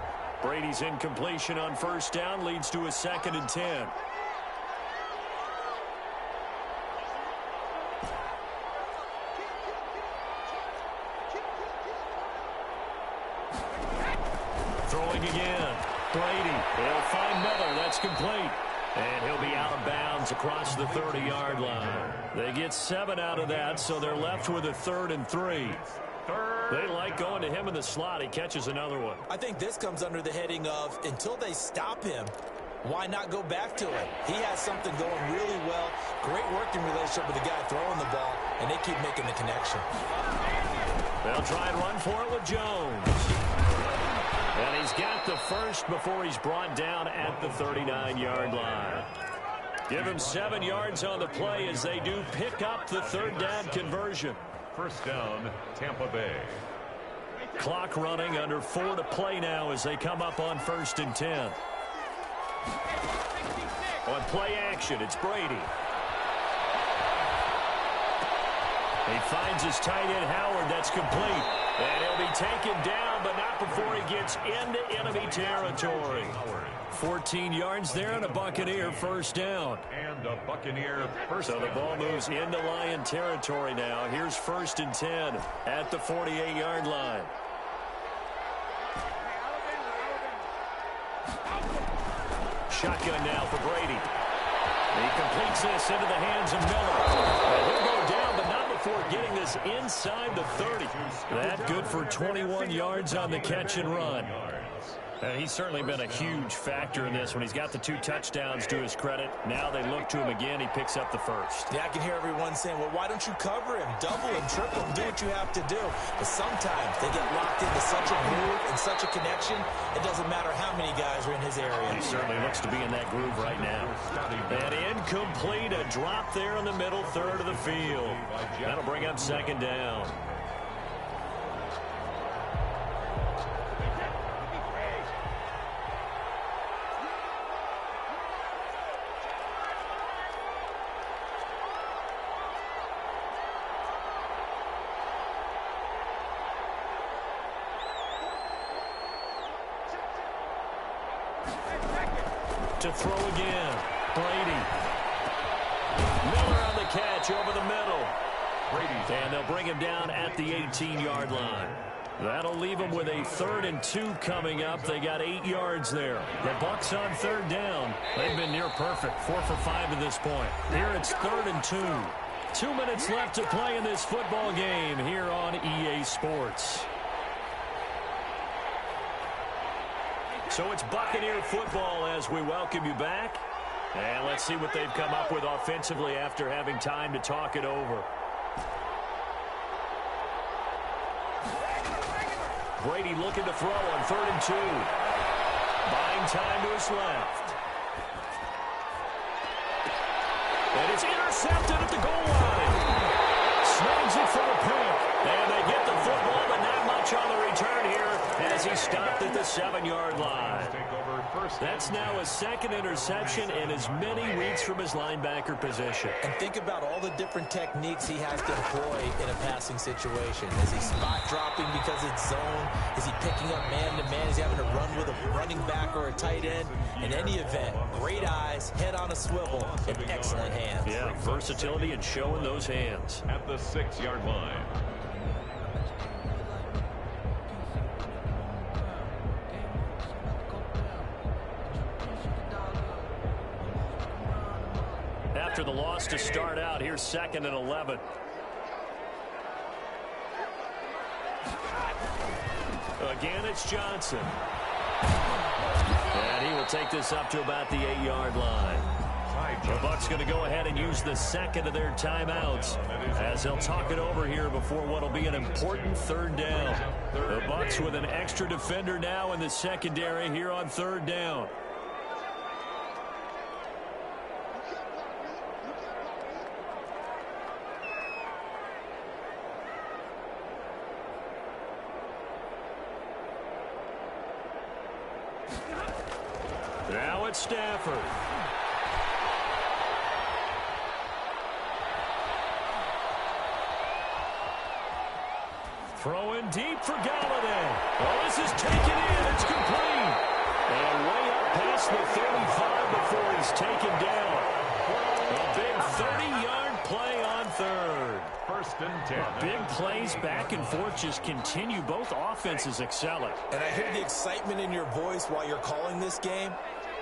Brady's incompletion on 1st down leads to a 2nd and 10. Throwing again. Brady. He'll find Miller. That's complete. And he'll be out of bounds across the 30-yard line. They get 7 out of that, so they're left with a 3rd and 3. They like going to him in the slot. He catches another one.
I think this comes under the heading of until they stop him, why not go back to it? He has something going really well. Great working relationship with the guy throwing the ball, and they keep making the connection.
They'll try and run for it with Jones. And he's got the first before he's brought down at the 39-yard line. Give him 7 yards on the play as they do pick up the third down conversion.
First down, Tampa Bay.
Clock running, under 4 to play now as they come up on 1st and 10. On play action, it's Brady. He finds his tight end, Howard. That's complete. And he'll be taken down, but not before he gets into enemy territory. 14 yards there and a Buccaneer first down.
And a Buccaneer first down.
So the ball moves into Lion territory now. Here's 1st and 10 at the 48-yard line. Shotgun now for Brady. He completes this into the hands of Miller. And he'll go down, but not before getting this inside the 30. That good for 21 yards on the catch and run. He's certainly been a huge factor in this when he's got the 2 touchdowns to his credit. Now they look to him again. He picks up the first.
Yeah, I can hear everyone saying, well, why don't you cover him? Double him, triple him, do what you have to do. But sometimes they get locked into such a groove and such a connection, it doesn't matter how many guys are in his area.
He certainly looks to be in that groove right now. And incomplete, a drop there in the middle third of the field. That'll bring up 2nd down. To throw again, Brady. Miller on the catch over the middle. And they'll bring him down at the 18-yard line. That'll leave him with a 3rd and 2 coming up. They got 8 yards there. The Bucs on 3rd down. They've been near perfect, 4 for 5 to this point. Here it's 3rd and 2. 2 minutes left to play in this football game here on EA Sports. So it's Buccaneer football as we welcome you back. And let's see what they've come up with offensively after having time to talk it over. Brady looking to throw on 3rd and 2. Buying time to his left. And it's intercepted at the goal line. Snags it for the pick. And they get the football, but not much on the return here as he stopped at the 7-yard line. That's now a 2nd interception and as many weeks from his linebacker position.
And think about all the different techniques he has to employ in a passing situation. Is he spot dropping because it's zone? Is he picking up man-to-man? Is he having to run with a running back or a tight end? In any event, great eyes, head on a swivel, and excellent hands.
Yeah, versatility and showing those hands.
At the 6-yard line.
After the loss to start out, here's 2nd and 11. Again, it's Johnson. And he will take this up to about the 8-yard line. The Bucs going to go ahead and use the 2nd of their timeouts as they'll talk it over here before what will be an important 3rd down. The Bucs with an extra defender now in the secondary here on 3rd down. Now it's Stafford. Throwing deep for Galladay. Well, this is taken in. It's complete. And way up past the 35 before he's taken down. A big 30-yard play on 3rd.
1st and 10.
Big plays back and forth just continue. Both offenses excelling.
And I hear the excitement in your voice while you're calling this game.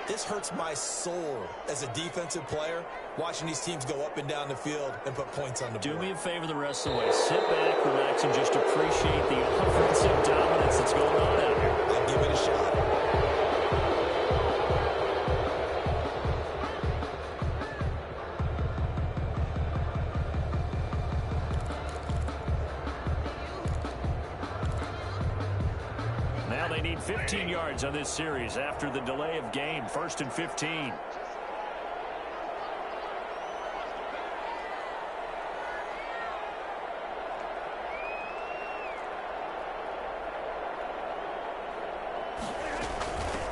This hurts my soul as a defensive player, watching these teams go up and down the field and put points on the board.
Do me a favor the rest of the way. Sit back, relax, and just appreciate the offensive dominance that's going on out here.
I'll give it a shot.
Now they need 15 yards on this series after the delay of game. 1st and 15.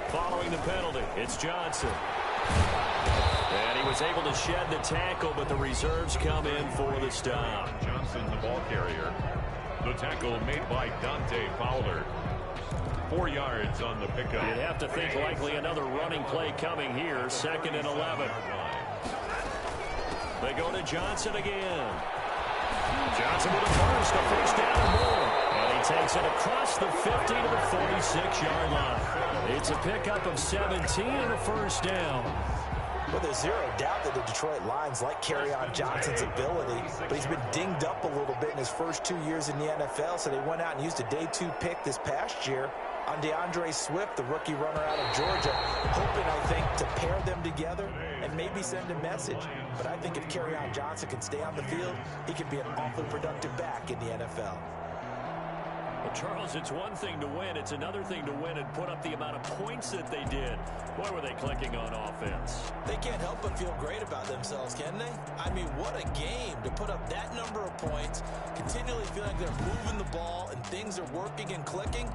Following the penalty, it's Johnson. And he was able to shed the tackle, but the reserves come in for the stop.
Johnson, the ball carrier. The tackle made by Dante Fowler. 4 yards on the pickup.
You'd have to think likely another running play coming here. 2nd and 11. They go to Johnson again. Johnson with a burst, a first down and more. And he takes it across the 50 to the 46-yard line. It's a pickup of 17 and a first down.
Well, there's zero doubt that the Detroit Lions like Kerryon Johnson's ability, but he's been dinged up a little bit in his first 2 years in the NFL, so they went out and used a day 2 pick this past year on DeAndre Swift, the rookie runner out of Georgia, hoping, I think, to pair them together and maybe send a message. But I think if Kerryon Johnson can stay on the field, he could be an awfully productive back in the NFL.
Well, Charles, it's one thing to win. It's another thing to win and put up the amount of points that they did. Boy, were they clicking on offense.
They can't help but feel great about themselves, can they? I mean, what a game to put up that number of points, continually feel like they're moving the ball and things are working and clicking.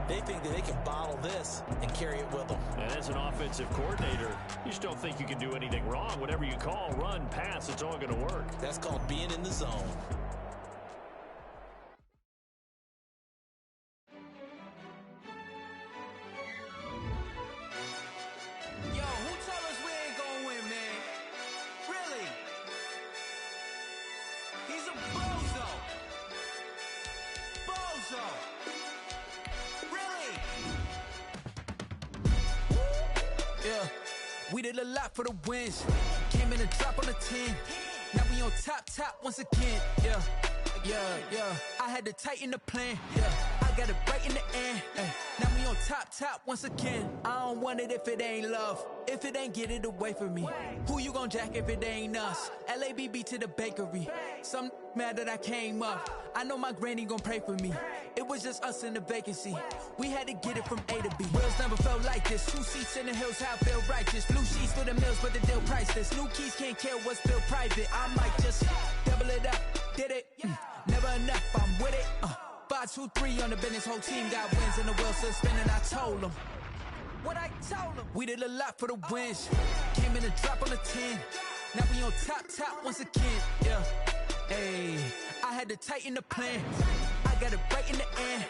They think that they can bottle this and carry it with them.
And as an offensive coordinator, you just don't think you can do anything wrong. Whatever you call, run, pass, it's all going to work.
That's called being in the zone.
We did a lot for the wins. Came in a drop on the 10. Now we on top once again. Yeah. I had to tighten the plan. Yeah. I got it right in the end. Now we on top once again. I don't want it if it ain't love. If it ain't, get it away from me. Who you gon' jack if it ain't us? LABB to the bakery. Some mad that I came up. I know my granny gon' pray for me. It was just us in the vacancy. We had to get it from A to B. Wheels never felt like this. 2 seats in the hills, how I feel righteous. Blue sheets for the mills, but the deal priceless. New keys can't care what's still private. I might just double it up. Did it? Never enough, I'm with it. 5, 2, 3 on the business. Whole team got wins and the wheels still spinning. I told them what I told them. We did a lot for the wins. Came in a drop on the 10. Now we on top once again. Yeah. Hey, I had to tighten the plan. I got it right in the end.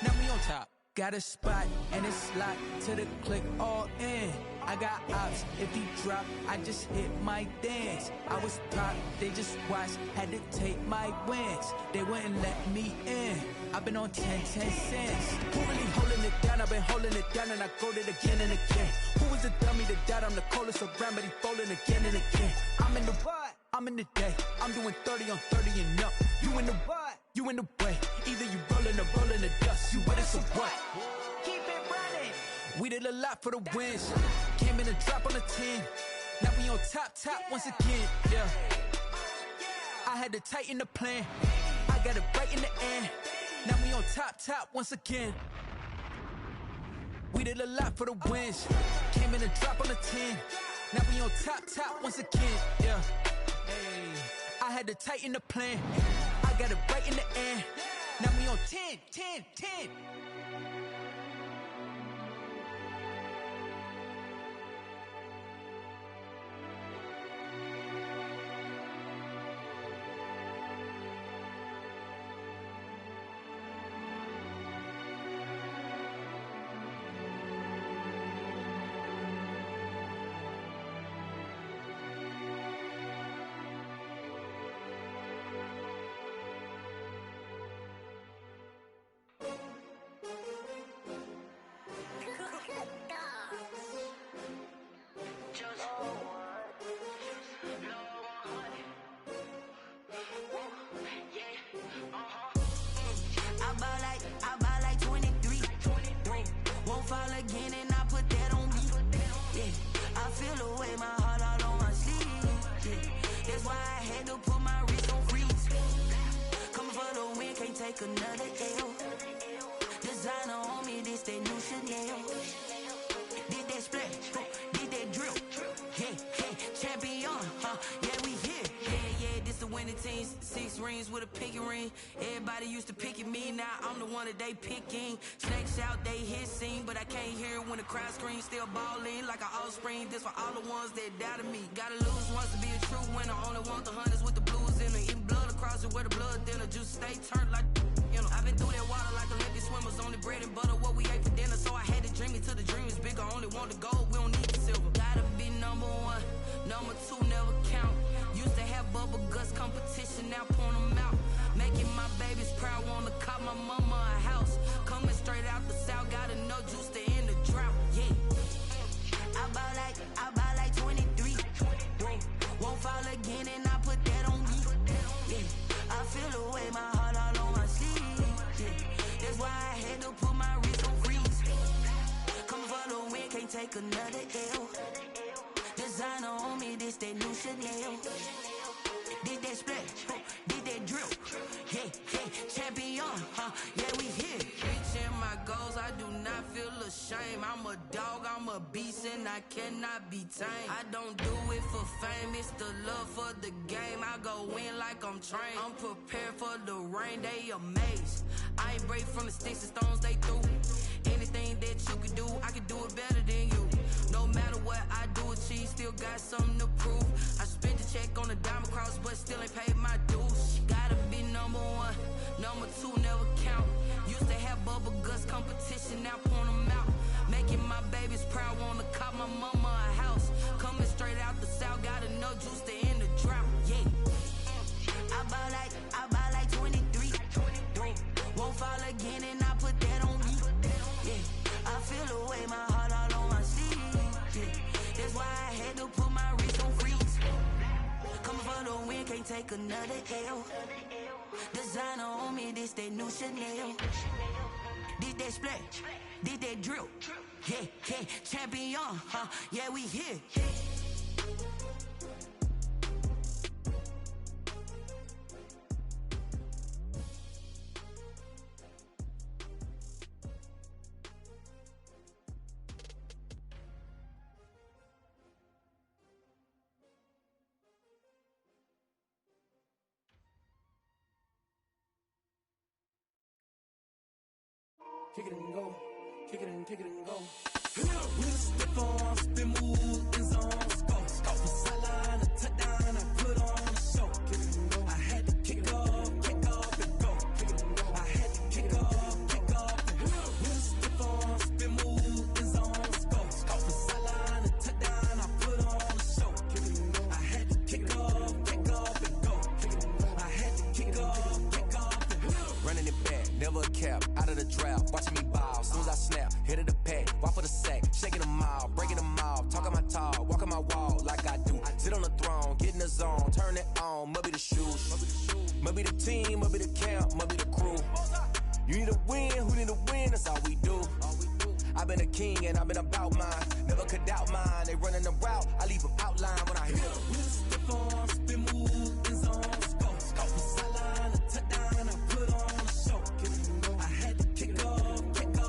Now we on top. Got a spot and it's locked to the click all in. I got ops, if he drop, I just hit my dance. I was top, they just watched, had to take my wins. They wouldn't let me in. I've been on 10 cents. Who really holding it down? I've been holding it down and I go it again and again. Who was the dummy to doubt? I'm the coldest around, but he folding again and again. I'm in the what? I'm in the day. I'm doing 30 on 30 and up. You in the what? You in the way. Either you rolling or rolling the dust. You with us or what? Keep it running. We did a lot for the wins. Came in a drop on the 10. Now we on top once again. Yeah. I had to tighten the plan. I got it right in the end. Now we on top once again. We did a lot for the wins. Came in a drop on the 10. Now we on top once again. Yeah. Hey, I had to tighten the plan. I got it right in the end. Now we on 10.
I buy like 23. Won't fall again and I put that on me. Yeah, I feel the way, my heart all on my sleeve. Yeah, that's why I had to put my wrist on freeze. Coming for the win, can't take another L. Designer on me, this that new Chanel. Did that splash, did that drill. Yeah, champion, yeah, we here. Yeah, this the winning team. 6 rings with a pinky ring. Everybody used to picking me, now I'm the one that they picking. Snakes out, they hissing, but I can't hear it when the crowd screams. Still balling like an offspring. This for all the ones that doubted me. Gotta lose once to be a true winner. Only want the hunters with the blues in it. Eating blood across it where the blood thinner. Juice stay turned like, you know. I've been through that water like Olympic swimmers. Only bread and butter, what we ate for dinner. So I had to dream it till the dream is bigger. Only want the gold, we don't need the silver. Gotta be number 1, number 2 never count. Used to have bubble guts competition, now point them out. Making my babies proud, wanna cop my mama a house. Coming straight out the south, got enough juice to end the drought. Yeah, I buy like 23. Won't fall again and I put that on me. Yeah, I feel the way, my heart all on my sleeve. Yeah, that's why I had to put my wrist on freeze. Coming for the win, can't take another L. Designer on me, this that new Chanel. Did that splash, did that drill. Yeah, champion, yeah, we here. Reaching my goals, I do not feel ashamed. I'm a dog, I'm a beast, and I cannot be tamed. I don't do it for fame, it's the love for the game. I go in like I'm trained. I'm prepared for the rain, they amazed. I ain't break from the sticks and stones they threw. Anything that you can do, I can do it better than you. No matter what I do, achieve, still got something to prove. I spent the check on the diamond cross, but still ain't paid my dues. Gotta be number 1, number 2 never count. Used to have bubble guts competition, now point them out. Making my babies proud, wanna cop my mama a house. Coming straight out the south, got enough juice to end the drought. Yeah, I buy like 23. Won't fall again and I put that on me. Yeah, I feel the way, my heart all on my sleeve. Yeah, that's why I had to put my wrist on freeze. Coming for the win, can't take another L. Designer on me, this that new Chanel. Did that splash, did that drill. Yeah, champion, yeah, we here.
Kick it and go, kick it and go. With a stiff on, spin move, in zone, go. From sideline to touchdown, I put on a show. Kick it and go. I had to kick off and go. Kick it and go. I had to kick off and go. With a stiff on, spin move, in zone, go. From sideline to touchdown, I put on a show. Kick it and go. I had to kick off and go. Kick it and go. I had to kick off and go.
Running it back, never a cap, out of the draft, watching me ball, soon as I snap, hit of the pack, walk for the sack, shaking them all, breaking them off, talking my talk, walking my wall like I do, sit on the throne, get in the zone, turn it on, must be the shoes, must be the team, must be the camp, must be the crew, you need a win, who need a win, that's all we do, I've been a king and I've been about mine, never could doubt mine, they running the route, I leave them outline when I hit them.
With a stiff on, spin move, in zone, go. From sideline to touchdown, I put on a show. Kick it and go. I had to kick off and go.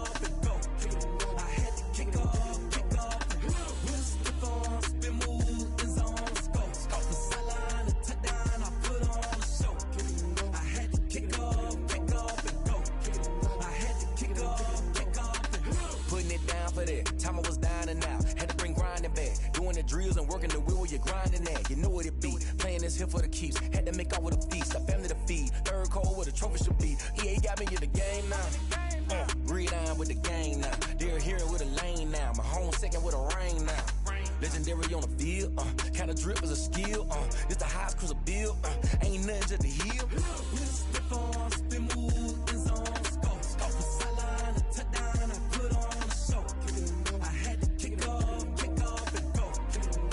Kick it and go. I had to kick off and go. With a stiff on, spin move, in zone, go. From sideline to touchdown, I put on a show. Kick it and go. I had to kick off and go. Kick it and go. I had to kick off and go.
Putting it down for that, time I was down and out, had to bring grinding back, doing the drills and working the wheel where you're grinding at, you know what it be, playing this here for the keeps, had to make out with a feast, a family to feed, third cold where the trophy should be, EA got me in the game now, read on with the game now, they're here with a lane now, my home second with a rain now, legendary on the field, kind of drip is a skill, it's the highest cruiser bill, ain't nothing just to heal.
With a stiff on, spin move, in zone, go. From sideline to touchdown, I put on a show. Kick it and go. I had to kick off and go. Kick it and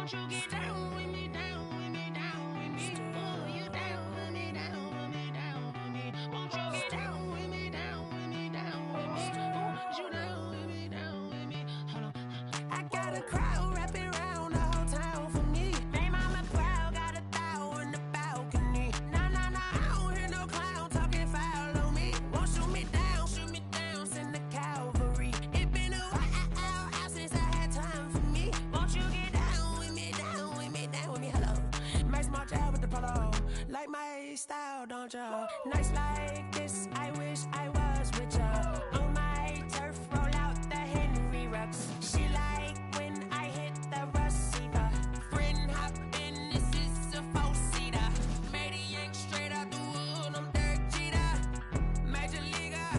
Won't you get down with me, down with me, down with me? Oh, you down with me, down with me, down with me. Won't you get down with me, down with me, down with me? Oh, you down with me, down with me? Hold on. I got a crowd wrapping around the whole town for me. They mama proud, got a thou in the balcony. Nah, nah, nah, I don't hear no clown talking foul on me. Won't shoot me down, send the cavalry. It been a while since I had time for me. Won't you get down with me, down with me, down with me? Hello. Nice smart out with the polo. Like my style, don't ya? Nice like this, I wish I was with ya. On my turf, roll out the Henry Rux. She like when I hit the receiver. Friend hop in, this is a four-seater. Made a yank straight out the wood, I'm Derek Jeter. Major leaguer,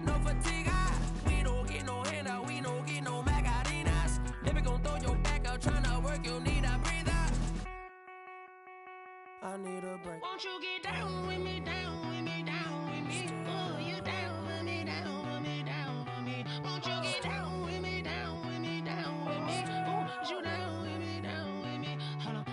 no fatigue. We don't get no handout, we don't get no Macarinas. Never gon' throw your back out, tryna work, you need a breather. I need a break. Won't you get down with me, down with me, down with me? Oh, you down with me, down with me, down with me? Won't you get down with me, down with me, down with me? Oh, you down with me, down with me? Hold on.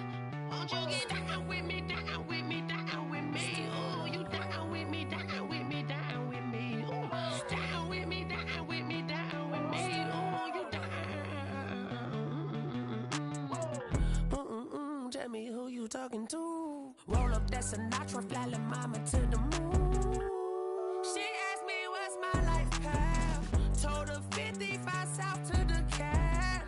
Won't you get down with me, down with me, down with me? Oh, you down with me, down with me, down with me? Oh, down with me, down with me, down with me? Oh, you down. Tell me who you talking to. Roll up that Sinatra, fly la mama to the moon. She asked me what's my life path. Told her 55 south to the cat.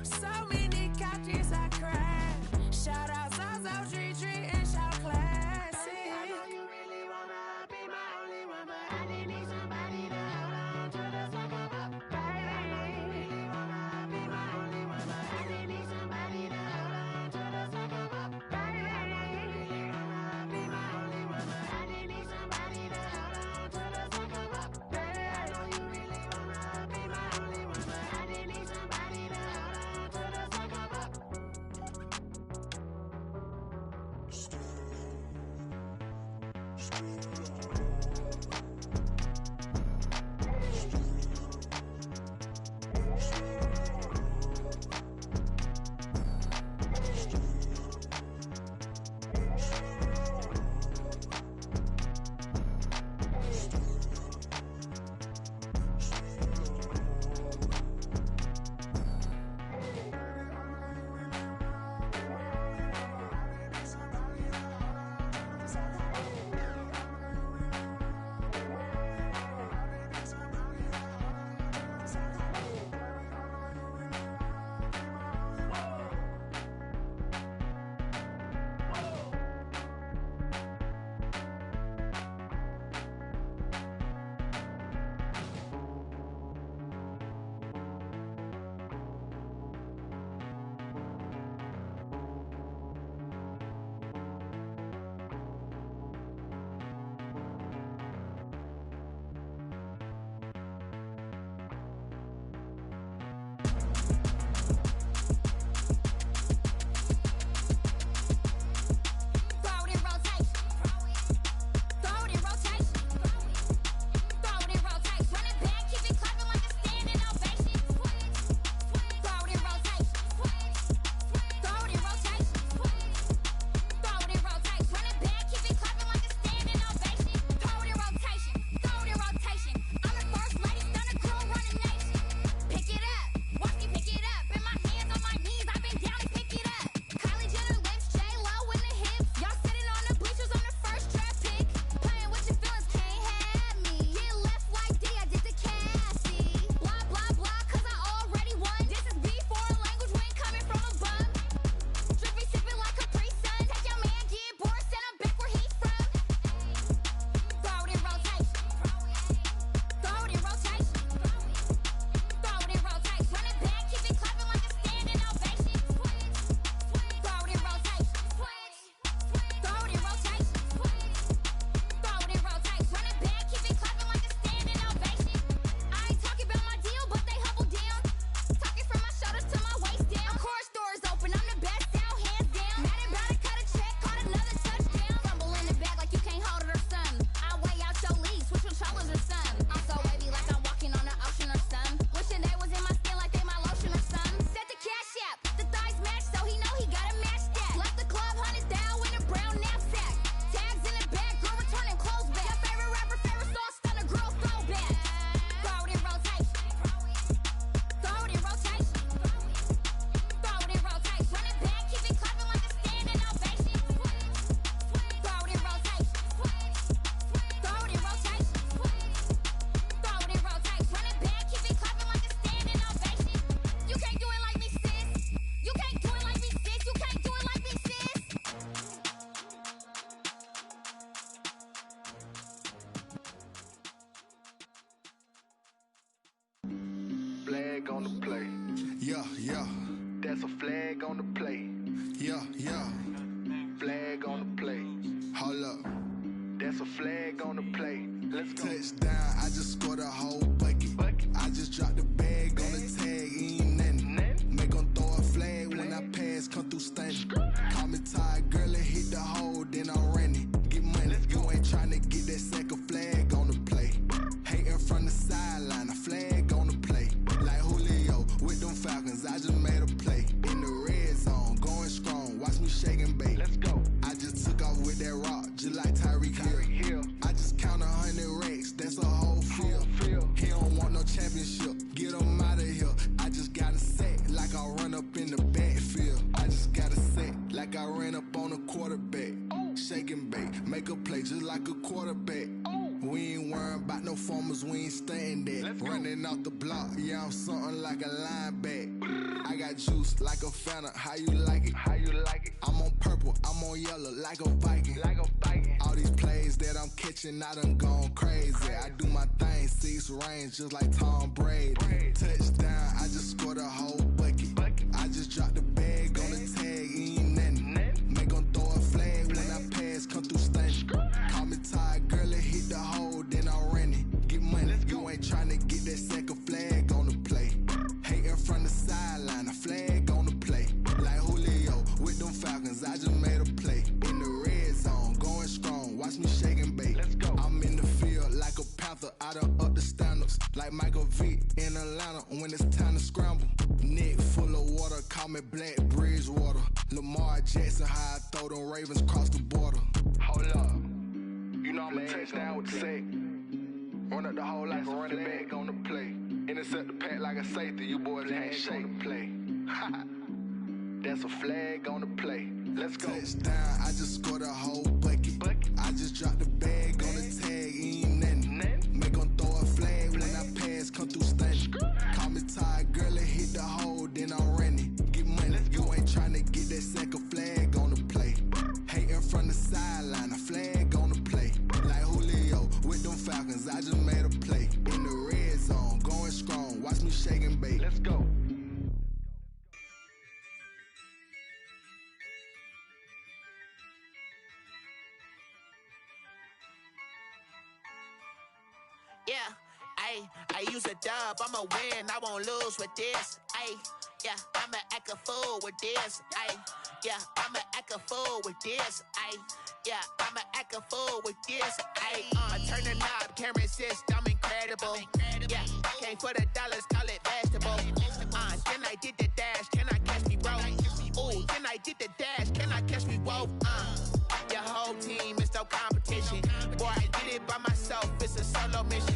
So many couches I cried. Shout out Zazo, Tree, and shout classy. I know you really wanna be my only one, but I didn't need somebody to hold on to the sucker up. Baby, I know you really wanna be my only one, but I didn't need somebody to hold on to the sucker up. Baby, I know you really wanna be my only one, but I didn't need somebody to hold on to the sucker up. Baby, I know you really wanna be my only one, but I didn't need somebody to hold on to the sucker up.
on the play.
Yeah, yeah.
Flag on the play.
Hold up.
That's a flag on the play. Let's go.
Touchdown, I just scored a whole bucket. I just dropped the bag on the tag, ain't nothing. Make them throw a flag when I pass, come through stunning. Call me tired, girl, and hit the hole, then I'm running. Get money, you ain't trying to get that second flag on the play. Hating from the sideline, a flag on the play. Like Julio with them Falcons, I just made a play. In the red zone, going strong, watch me shake and bake.
Let's go.
I just took off with that rock, just like Tyreek Hill. I just count 100 racks, that's a whole field. He don't want no championship, get him out of here. I just got a set, like I run up in the backfield. I just got a set, like I ran up on a quarterback. Shake and bake, make a play just like a quarterback. We ain't worrying about no formers, we ain't staying there. Running off the block, yeah, I'm something like a linebacker. I got juice like a Fanta, how you like it?
How you like it?
I'm on purple, I'm on yellow, like a Viking.
Like a Viking.
All these plays that I'm catching, I done gone crazy. I do my thing, 6 range, just like Tom Brady. Touchdown, I just scored a whole bucket. I just dropped the bag on the tag, ain't nothing. Make them throw a flag when I pass, come through stunning. Call me tired, girl, and hit the hole, then I'm running. Get money, you ain't trying to get that second flag on the play. Hating from the sideline, a flag on the play. Like Julio with them Falcons, I just made a play. In the red zone, going strong, watch me shake and bake.
Let's go.
I'm in the field like a Panther, I done up the standards. Like Michael Vick in Atlanta when it's time to scramble. Neck full of water, call me Black Bridgewater. Lamar Jackson, how I throw them Ravens cross the border.
Hold up. You know I'm a touchdown with the sack. Run up the hole like a running back on the play. Intercept the pack like a safety. You boys can't shake the play. That's a flag on the play. Let's go.
Touchdown, I just scored a whole bucket. I just dropped the bag on the tag, ain't nothing. Make them throw a flag when I pass, come through stunning. Call me tired, girl, and hit the hole, then I'm running. Get money, you ain't trying to get that second flag on the play. Hating from the sideline, a flag on the play. Like Julio with them Falcons, I just made a play. In the red zone, going strong, watch me shake and bake.
Let's go.
Yeah, I use a dub, I'ma win, I won't lose with this. Yeah, I'ma act a fool with this. Yeah, I'ma act a fool with this. Yeah, I'ma act a fool with this. I turn the knob, camera assist, I'm incredible. Yeah, came for the dollars, call it vegetable. Then I did the dash, can I catch me, bro? Ooh, then I did the dash, can I catch me, whoa? Your whole team is no competition. Boy, I did it by myself, it's a solo mission.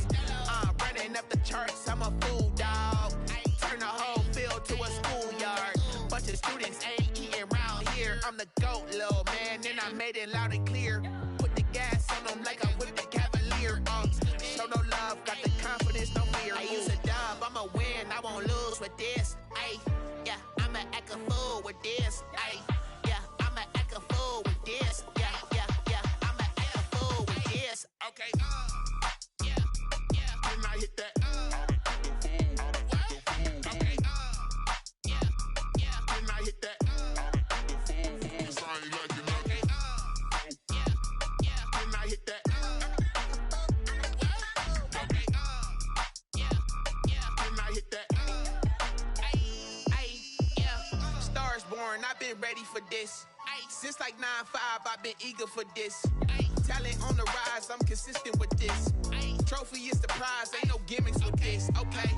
Running up the charts, I'm a fool, dog. Turn the whole field to a schoolyard. Bunch of students ain't eating round here. I'm the GOAT, little man, and I made it loud and clear. Put the gas on them like I'm with the Cavalier. Show no love, got the confidence, no fear. I use a dub, I'ma win, I won't lose with this. Yeah, I'ma act a fool with this. Yeah, I'ma act a fool with this. Yeah, I'ma act a fool with this. Okay, yeah, and I hit that. Okay, yeah, and I hit that. Sorry, like you know. Okay, yeah, and I hit that. Okay, yeah, and I hit that. Yeah, stars born, I've been ready for this. Since like 9-5, I've been eager for this. Talent on the rise, I'm consistent with this. Trophy is the prize, ain't no gimmicks with this. Okay,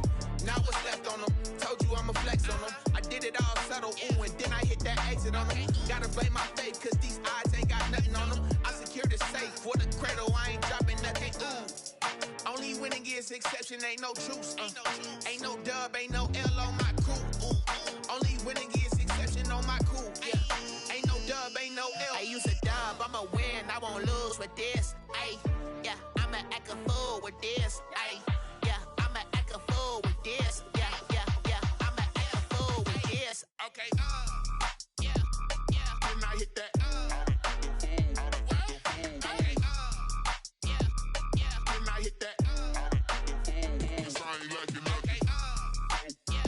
now what's left on them? Told you I'ma flex on them. I did it all subtle, ooh, and then I hit that exit on them. Gotta blame my faith, cause these odds ain't got nothing on them. I secured the safe for the cradle, I ain't dropping nothing, ooh. Only winning is exception, ain't no truce. Ain't no dub, ain't no L on my crew. Only winning is exception on my crew. Yeah, ain't no dub, ain't no L. I use a dub, I'ma win, I won't lose with this. Yeah, I'ma act a fool with this. Yeah, I'ma act a fool with this. Yeah, I'ma act a fool with this. Okay, yeah, and I hit that. Okay, yeah, and I hit that. Sorry, like you know. Okay, yeah,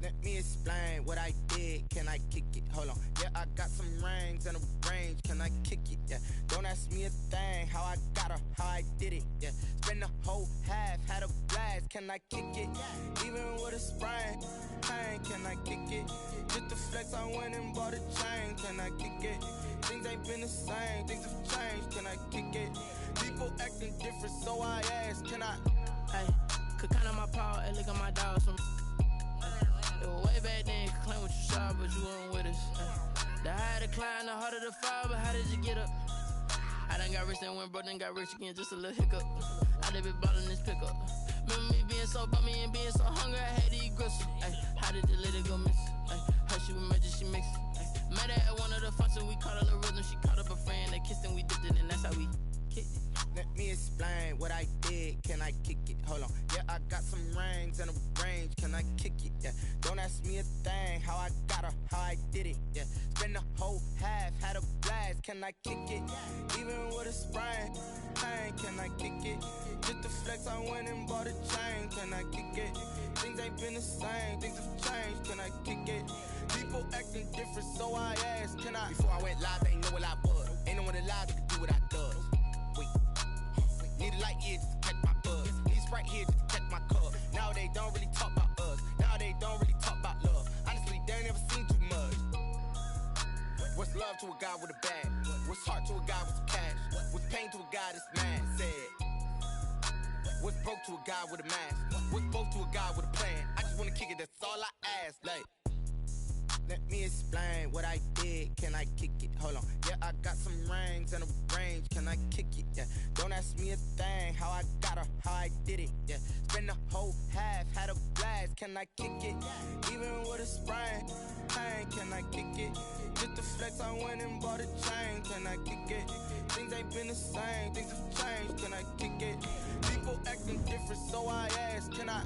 Let me explain what I did. Can I kick it? Hold on. Yeah, I got some rings and a range. Can I kick it? Yeah. Don't ask me a thing. How I got her, how I did it. Yeah. Spend the whole half, had a blast. Can I kick it? Even with a sprain. Pain, can I kick it? Just the flex, I went and bought a chain. Can I kick it? Things ain't been the same. Things have changed. Can I kick it? People acting different, so I ask. Can I?
Hey, could count on my power and look at my dogs from. It was way back then, could claim what you saw, but you weren't with us. The higher the climb, the harder the fall, but how did you get up? I done got rich, then went broke, then got rich again, just a little hiccup. I done been ballin' this pickup. Remember me being so bummy and being so hungry, I had to eat gristle. Ay, how did the lady go miss? Ay, her she was magic, she mixed. Met her at one of the functions, we caught a little rhythm, she caught up a friend, they kissed and we dipped it, and that's how we kicked it.
Let me explain what I did. Can I kick it? Hold on. Yeah, I got some rings and a range. Can I kick it? Yeah. Don't ask me a thing. How I got her, how I did it. Yeah. Spend the whole half, had a blast. Can I kick it? Even with a sprain. Pain, can I kick it? Just the flex, I went and bought a chain. Can I kick it? Things ain't been the same. Things have changed. Can I kick it? People acting different, so I asked. Can I? Before I went live, they ain't know what I was. Ain't no one alive that could do what I does. Need a light here just to catch my buzz. Need a Sprite here just to catch my cup. Now they don't really talk about us. Now they don't really talk about love. Honestly, they ain't never seen too much. What's love to a guy with a bag? What's heart to a guy with some cash? What's pain to a guy that's mad? Said. What's broke to a guy with a mask? What's both to a guy with a plan? I just wanna kick it, that's all I ask. Like, let me explain what I did. Can I kick it? Hold on. Yeah, I got some rings and a range. Can I kick it? Yeah. Don't ask me a thing. How I got her, how I did it. Yeah. Spend the whole half, had a blast. Can I kick it? Even with a sprain. Pain, can I kick it? Just the flex, I went and bought a chain. Can I kick it? Things ain't been the same. Things have changed. Can I kick it? People acting different, so I ask. Can I?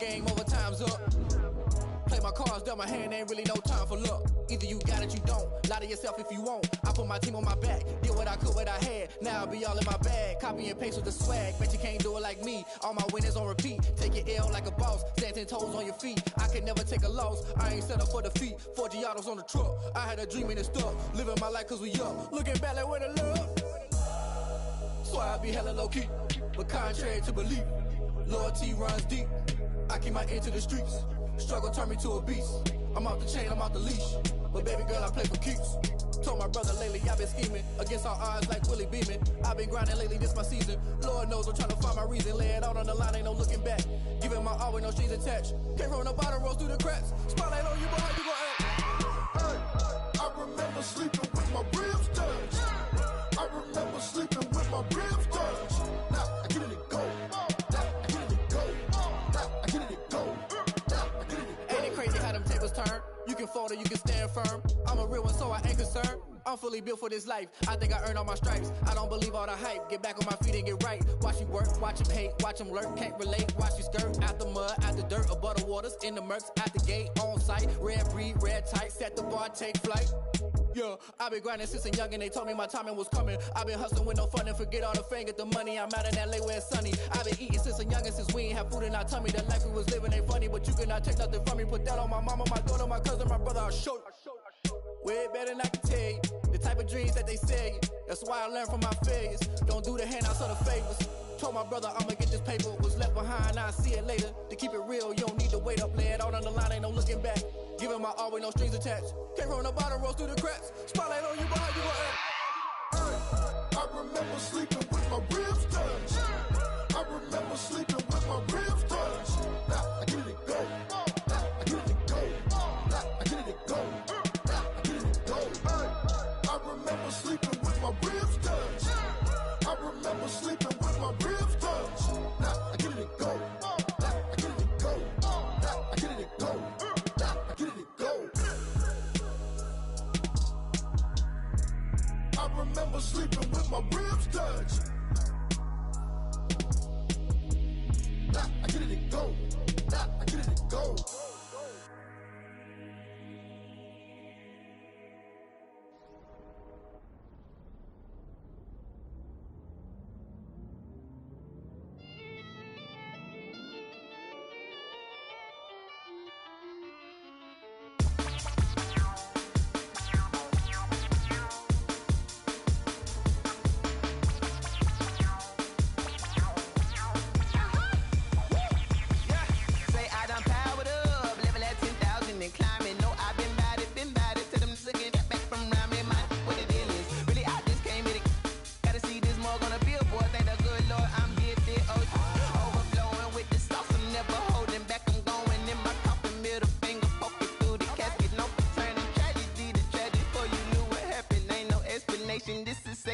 Game over, time's up. Play my cards dealt my hand, ain't really no time for luck. Either you got it, you don't. Lie to yourself if you won't. I put my team on my back, did what I could, what I had. Now I'll be all in my bag. Copy and paste with the swag. Bet you can't do it like me. All my winners on repeat. Take your L like a boss. Stand 10 toes on your feet. I can never take a loss. I ain't set up for defeat. 4 Giottos on the truck. I had a dream and it stuck. Living my life cause we up. Looking back like where the love. So I be hella low key. But contrary to belief, loyalty runs deep. I keep my ear to the streets. Struggle turned me to a beast. I'm off the chain, I'm off the leash. But baby girl, I play for keeps. Told my brother lately, I've been scheming. Against all odds like Willie Beeman. I've been grinding lately, this my season. Lord knows I'm trying to find my reason. Lay it out on the line, ain't no looking back. Giving my all with no strings attached. Came from the bottom, rose through the cracks. Spotlight on you, boy, how you gon' act?
Hey, I remember sleeping with my ribs touched. I remember sleeping with my ribs touched. Now I get it, go.
You can fold or you can stand firm. I'm a real one, so I ain't concerned. I'm fully built for this life. I think I earned all my stripes. I don't believe all the hype. Get back on my feet and get right. Watch you work, watch him hate, watch him lurk. Can't relate, watch you skirt. Out the mud, out the dirt, above the waters, in the murks, out the gate, on site. Red breed, red tight, set the bar, take flight. Yeah, I've been grinding since a young and they told me my timing was coming. I've been hustling with no fun and forget all the fame, get the money. I'm out in LA where it's sunny. I've been eating since a young and since we ain't have food in our tummy. The life we was living ain't funny, but you cannot take nothing from me. Put that on my mama, my daughter, my cousin, my brother, I'll show you. Way better than I can tell you. The type of dreams that they sell you. That's why I learned from my failures. Don't do the handouts or the favors. Told my brother I'ma get this paper. Was left behind, I'll see it later. To keep it real, you don't need to wait up. Lay it out on the line, ain't no looking back. Giving my all with no strings attached. Came from the bottom, rose through the cracks. Spotlight on you, boy, how you gon' act?
I remember sleeping with my ribs touched. I remember sleeping with my ribs touched. Now I get it, go. Now I get it, go.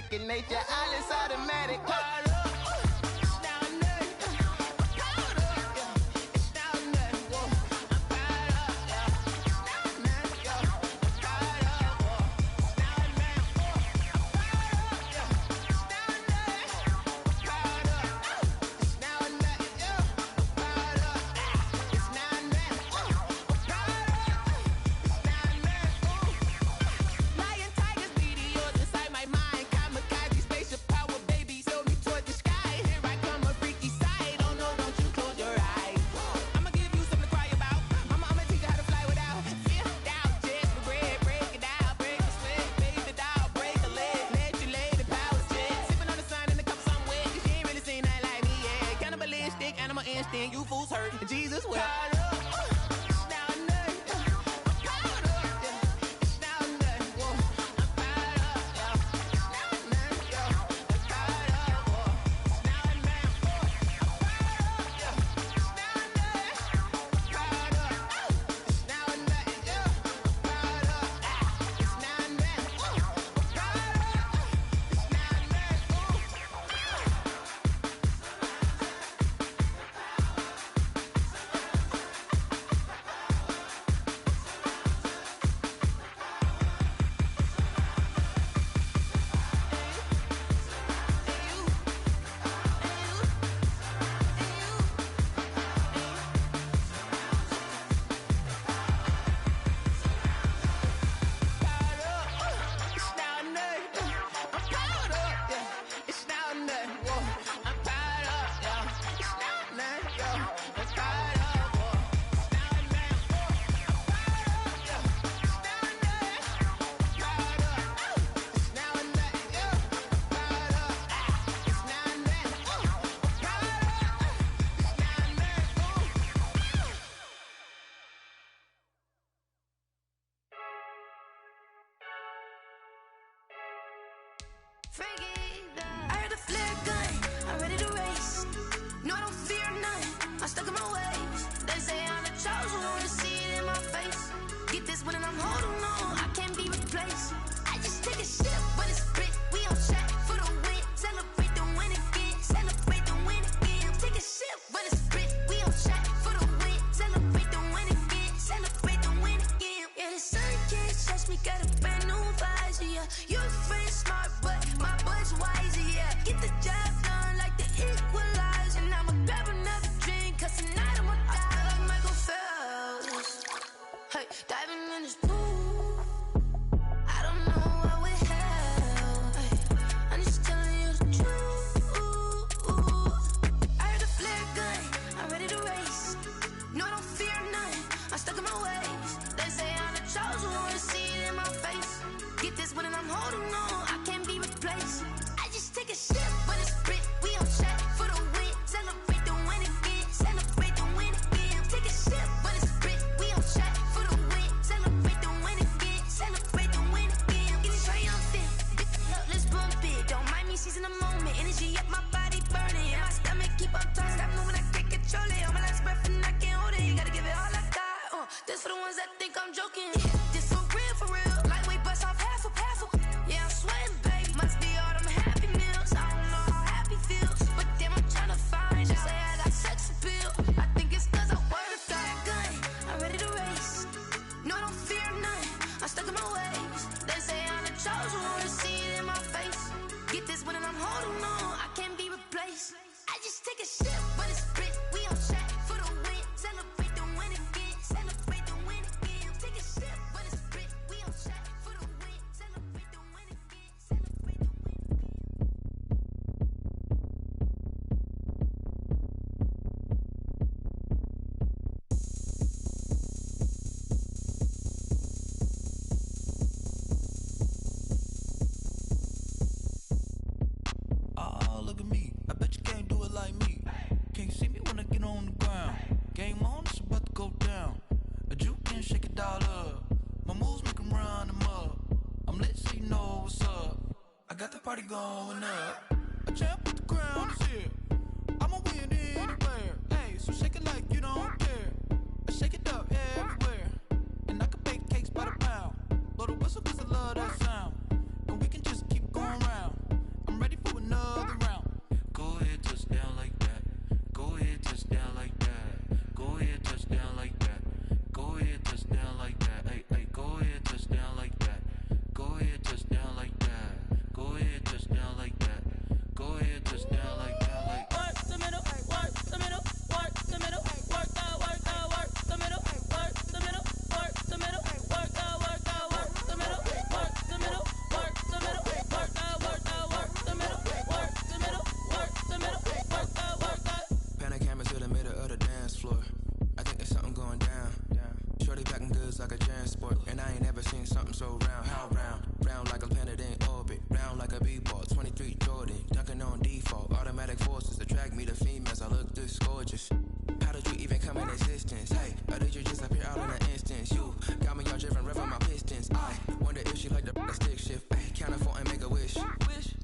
second nature. All is automatic.
You fools hurt. Jesus will.
I heard a flare gun, I'm ready to race. No, I don't fear none, I'm stuck in my ways. They say I'm the chosen one, to see it in my face. Get this one and I'm holding on, I can't be replaced. I just take a sip when it's split, we on track for the win. Celebrate the win again, celebrate the win again. Take a sip when it's split, we on track for the win. Celebrate the win again, celebrate the win again. Yeah, the sun can't touch me, got a brand new visor, yeah. You're friend smart, but my boy's wiser, yeah. Get the job done like the equalizer. And I'ma grab another drink, cause tonight I'ma die. I feel like Michael Phelps, hey, diving in this pool. I don't know what we have, hey, I'm just telling you the truth. I heard a flare gun, I'm ready to race. No, I don't fear none, I'm stuck in my ways. They say I'm the chosen one, to see it in my face. Get this one and I'm holding on, I can't be replaced. I just take a sip when it's split, we on track for the win. Celebrate the win again, celebrate the win again. Take a sip when it's split, we on track for the win. Celebrate the win again, celebrate the win again. Getting triumphant, let's bump it. Don't mind me seizing the moment, energy up my body burning. And my stomach keep on turning, stop moving, I can't control it. On my last breath and I can't hold it, you gotta give it all I got. This for the ones that think I'm joking. This for real, lightweight bust off half a. Yeah, I'm sweating, babe. Must be all them happy meals. I don't know how happy feels, but damn, I'm trying to find out. Say I got sex appeal. I think it's cause I wear the fire gun. I'm ready to race. No, I don't fear none. I'm stuck in my ways. They say I'm the chosen one, to see it in my face. Get this one and I'm holding on, I can't be replaced. I just take a sip when it's split. We on track for the win. Celebrate the win again. Celebrate the win again. Take a sip when it's split. We on track for the win. Celebrate the win again. Celebrate the win
Oh, look at me. I bet you can't do it like me. Can't see me when I get on the ground. Game on, it's about to go down. A juke can shake it all up. My moves make 'em run them up. I'm lit so you know what's up. I got the party going up. A champ with the crown is here. I'ma win anywhere. Hey, so shake it like you don't care. I shake it up everywhere. And I can bake cakes by the pound. Blow the whistle cause I love that sound. And we can just keep going round.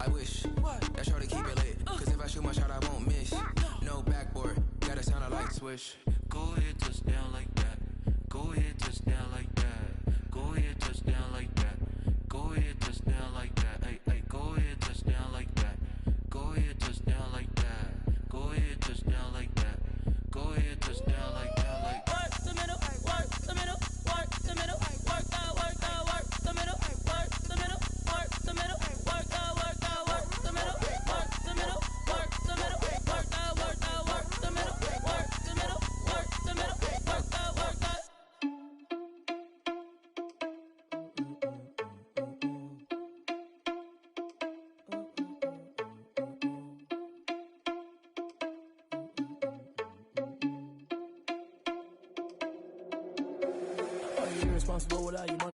I wish that shorty keep it lit. Cause if I shoot my shot, I won't miss. No backboard, gotta sound a light switch.
Go ahead, touchdown like that. Go ahead, touchdown like that. Go ahead, touchdown like that. Go ahead, touchdown like that. Hey, hey, go ahead, touchdown like that. Go ahead, touchdown like that. Go ahead, touchdown like that. Go ahead, touchdown like that. Like
work the middle, work the middle, work the middle, work out, work out, work the middle, work the middle, work the middle, work out, work out, work the middle, work the middle, work the middle, work out, work out, work the middle, work the middle, work the middle, work out, work out.
Are you irresponsible without your money?